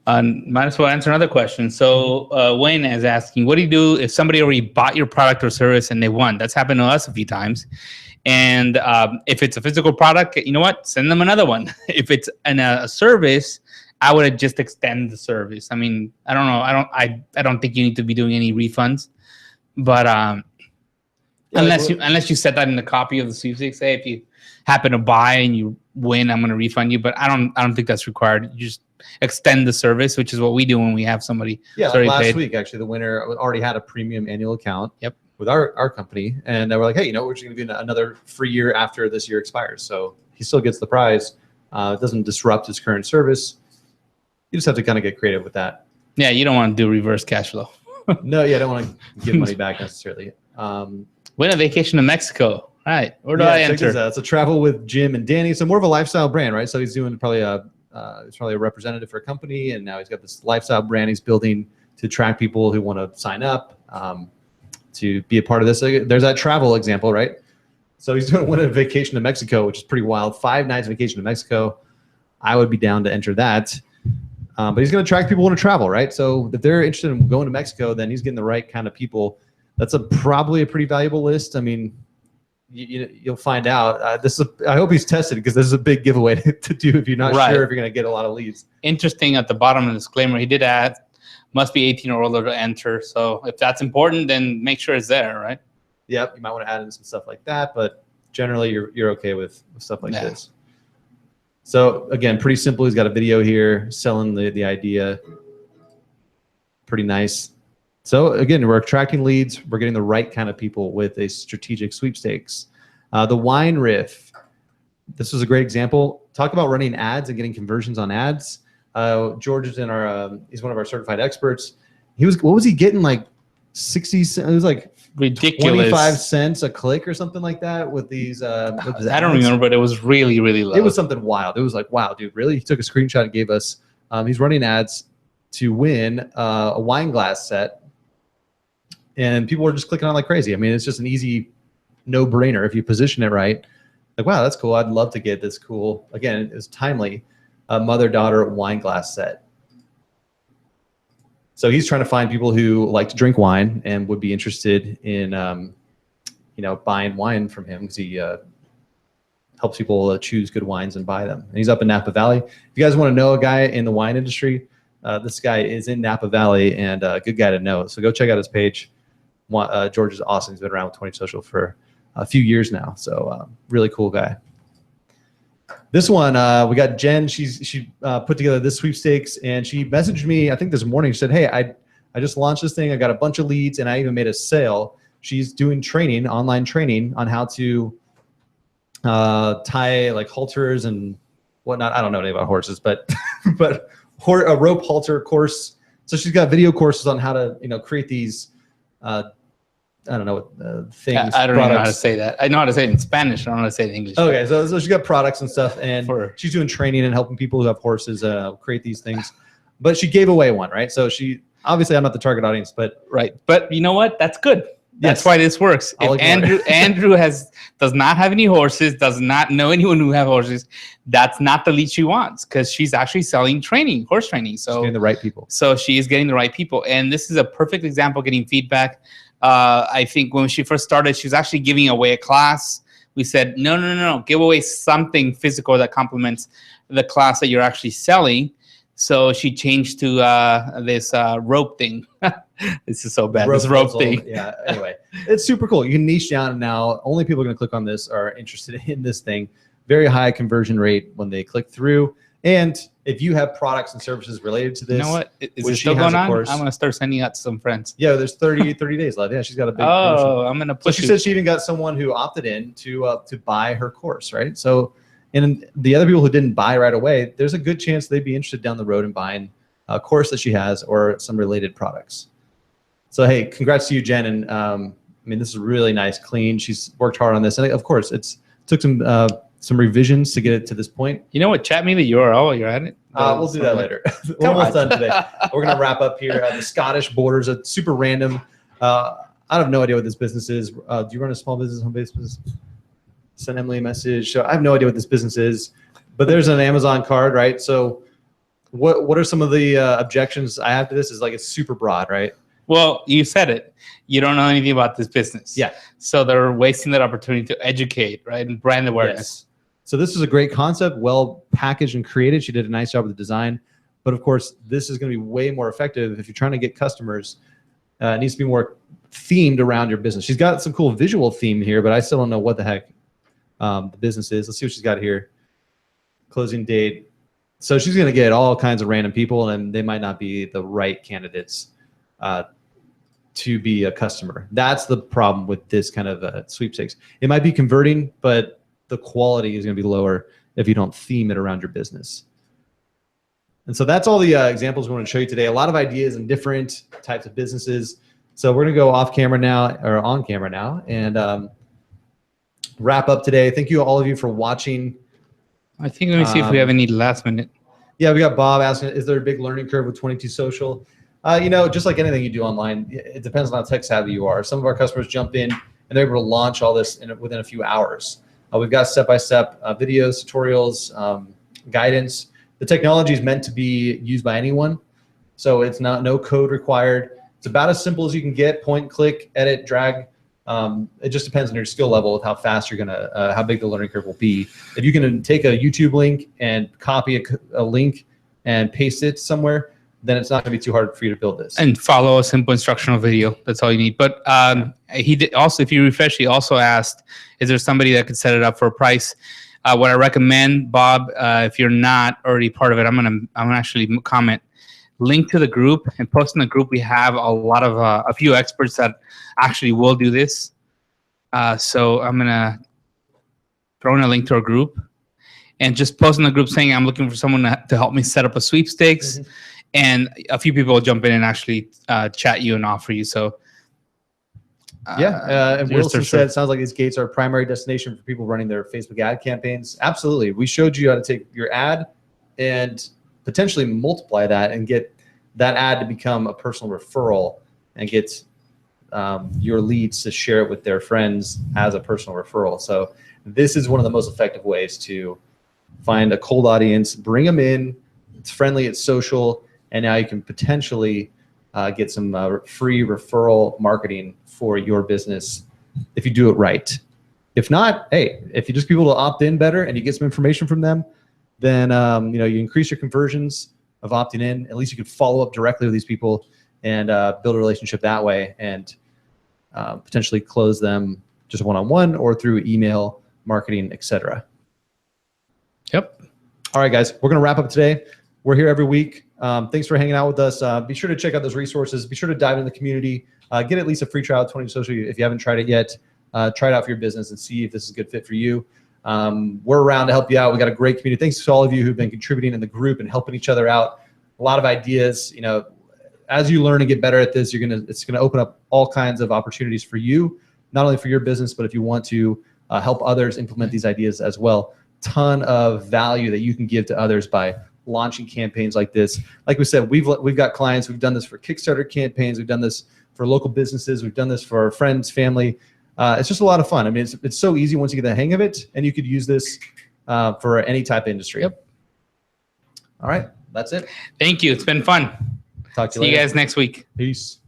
Might as well answer another question. So Wayne is asking, what do you do if somebody already bought your product or service and they won? That's happened to us a few times. And if it's a physical product, you know what? Send them another one. If it's a service, I would just extend the service. I mean, I don't know. I don't think you need to be doing any refunds, but unless you set that in the copy of the sweepstakes, say if you happen to buy and you win, I'm going to refund you. But I don't think that's required. You just extend the service, which is what we do when we have somebody. Yeah, like last week actually, the winner already had a premium annual account. Yep. With our company, and we're like, hey, we're just going to do another free year after this year expires. So he still gets the prize. It doesn't disrupt his current service. You just have to kind of get creative with that. Yeah, you don't want to do reverse cash flow. No, yeah, I don't want to give money back necessarily. Win a vacation to Mexico. All right, where do I enter? It's a travel with Jim and Danny. So more of a lifestyle brand, right? So he's doing probably a representative for a company, and now he's got this lifestyle brand he's building to attract people who want to sign up to be a part of this. There's that travel example, right? So he's doing a vacation to Mexico, which is pretty wild. 5 nights vacation to Mexico. I would be down to enter that. But he's going to attract people who want to travel, right? So if they're interested in going to Mexico, then he's getting the right kind of people. That's probably a pretty valuable list. I mean, you'll find out. I hope he's tested because this is a big giveaway to do if you're not sure if you're going to get a lot of leads. Interesting at the bottom of the disclaimer, he did add, must be 18 or older to enter. So if that's important, then make sure it's there, right? Yep, you might want to add in some stuff like that, but generally you're okay with stuff like this. So again, pretty simple. He's got a video here selling the idea. Pretty nice. So again, we're attracting leads. We're getting the right kind of people with a strategic sweepstakes. The wine riff. This was a great example. Talk about running ads and getting conversions on ads. George is he's one of our certified experts. What was he getting, like 60 cents? It was like ridiculous, 25 cents a click or something like that with these. I don't remember, but it was really, really low. It was something wild. It was like, wow, dude, really? He took a screenshot and gave us. He's running ads to win a wine glass set, and people are just clicking on like crazy. I mean, it's just an easy no-brainer if you position it right. Like, wow, that's cool. I'd love to get this cool. Again, it's timely. A mother-daughter wine glass set. So he's trying to find people who like to drink wine and would be interested in, buying wine from him because he helps people choose good wines and buy them. And he's up in Napa Valley. If you guys want to know a guy in the wine industry, this guy is in Napa Valley and a good guy to know. So go check out his page. George is awesome. He's been around with 22Social for a few years now. So really cool guy. This one, we got Jen. She put together this sweepstakes, and she messaged me, I think this morning. She said, hey, I just launched this thing. I got a bunch of leads, and I even made a sale. She's doing training, online training on how to tie like halters and whatnot. I don't know anything about horses, but a rope halter course. So she's got video courses on how to create these I don't know what things. I don't know how to say that. I know how to say it in Spanish. I don't know how to say it in English. Okay, so she's got products and stuff, and she's doing training and helping people who have horses create these things. But she gave away one, right? So obviously I'm not the target audience, but right. But you know what? That's good. That's why this works. If Andrew does not have any horses, does not know anyone who have horses, that's not the lead she wants because she's actually selling training, horse training. So she's getting the right people. So she is getting the right people, and this is a perfect example of getting feedback. I think when she first started, she was actually giving away a class. We said, no, give away something physical that complements the class that you're actually selling. So she changed to this rope thing. This is so bad. This rope thing. Yeah. Anyway, it's super cool. You can niche down now. Only people are going to click on this are interested in this thing. Very high conversion rate when they click through. And if you have products and services related to this, you know what? Is it still going on? I'm going to start sending out to some friends. Yeah, there's 30 days left. Yeah, she's got a big promotion. I'm going to push. So she said she even got someone who opted in to buy her course, right? So, and the other people who didn't buy right away, there's a good chance they'd be interested down the road in buying a course that she has or some related products. So, hey, congrats to you, Jen. And I mean, this is really nice, clean. She's worked hard on this. And of course, it's took some revisions to get it to this point. You know what? Chat me the URL. You're at it. We'll do that later. We're almost done today. We're going to wrap up here. The Scottish Borders, a super random. I have no idea what this business is. Do you run a small business, home-based business? Send Emily a message. So I have no idea what this business is, but there's an Amazon card, right? So what are some of the objections I have to this? Is like it's super broad, right? Well, you said it. You don't know anything about this business. Yeah. So they're wasting that opportunity to educate, right? And brand awareness. Yes. So this is a great concept, well packaged and created. She did a nice job with the design. But of course, this is going to be way more effective if you're trying to get customers. It needs to be more themed around your business. She's got some cool visual theme here, but I still don't know what the heck the business is. Let's see what she's got here. Closing date. So she's going to get all kinds of random people, and they might not be the right candidates to be a customer. That's the problem with this kind of sweepstakes. It might be converting, but the quality is going to be lower if you don't theme it around your business. And so that's all the examples we want to show you today. A lot of ideas and different types of businesses. So we're going to go off camera now, or on camera now, and wrap up today. Thank you, all of you, for watching. I think let me see if we have any last minute. Yeah, we got Bob asking, is there a big learning curve with 22Social? You know, just like anything you do online, it depends on how tech savvy you are. Some of our customers jump in and they're able to launch all this within a few hours. We've got step-by-step videos, tutorials, guidance. The technology is meant to be used by anyone, so it's no code required. It's about as simple as you can get: point, click, edit, drag. It just depends on your skill level with how fast you're gonna, how big the learning curve will be. If you can take a YouTube link and copy a link and paste it somewhere, then it's not going to be too hard for you to build this. And follow a simple instructional video. That's all you need. But he did also, if you refresh, he also asked, is there somebody that could set it up for a price? What I recommend, Bob, if you're not already part of it, I'm gonna actually comment. Link to the group and post in the group. We have a few experts that actually will do this. So I'm gonna throw in a link to our group and just post in the group saying I'm looking for someone to help me set up a sweepstakes. Mm-hmm. And a few people will jump in and actually chat you and offer you. So and Wilson said, it sounds like these gates are a primary destination for people running their Facebook ad campaigns. Absolutely. We showed you how to take your ad and potentially multiply that and get that ad to become a personal referral and get your leads to share it with their friends as a personal referral. So this is one of the most effective ways to find a cold audience, bring them in. It's friendly, it's social, and now you can potentially get some free referral marketing for your business if you do it right. If not, hey, if you just get people to opt in better and you get some information from them, then you increase your conversions of opting in. At least you can follow up directly with these people and build a relationship that way, and potentially close them just one-on-one or through email marketing, etc. Yep. All right, guys, we're going to wrap up today. We're here every week. Thanks for hanging out with us. Be sure to check out those resources. Be sure to dive into the community. Get at least a free trial of 22Social if you haven't tried it yet. Try it out for your business and see if this is a good fit for you. We're around to help you out. We got a great community. Thanks to all of you who've been contributing in the group and helping each other out. A lot of ideas. You know, as you learn and get better at this, it's gonna open up all kinds of opportunities for you, not only for your business, but if you want to help others implement these ideas as well. Ton of value that you can give to others by launching campaigns like this. Like we said, we've got clients. We've done this for Kickstarter campaigns. We've done this for local businesses. We've done this for our friends, family. It's just a lot of fun. I mean, it's so easy once you get the hang of it, and you could use this for any type of industry. Yep. All right, that's it. Thank you. It's been fun. Talk to you later. See you guys next week. Peace.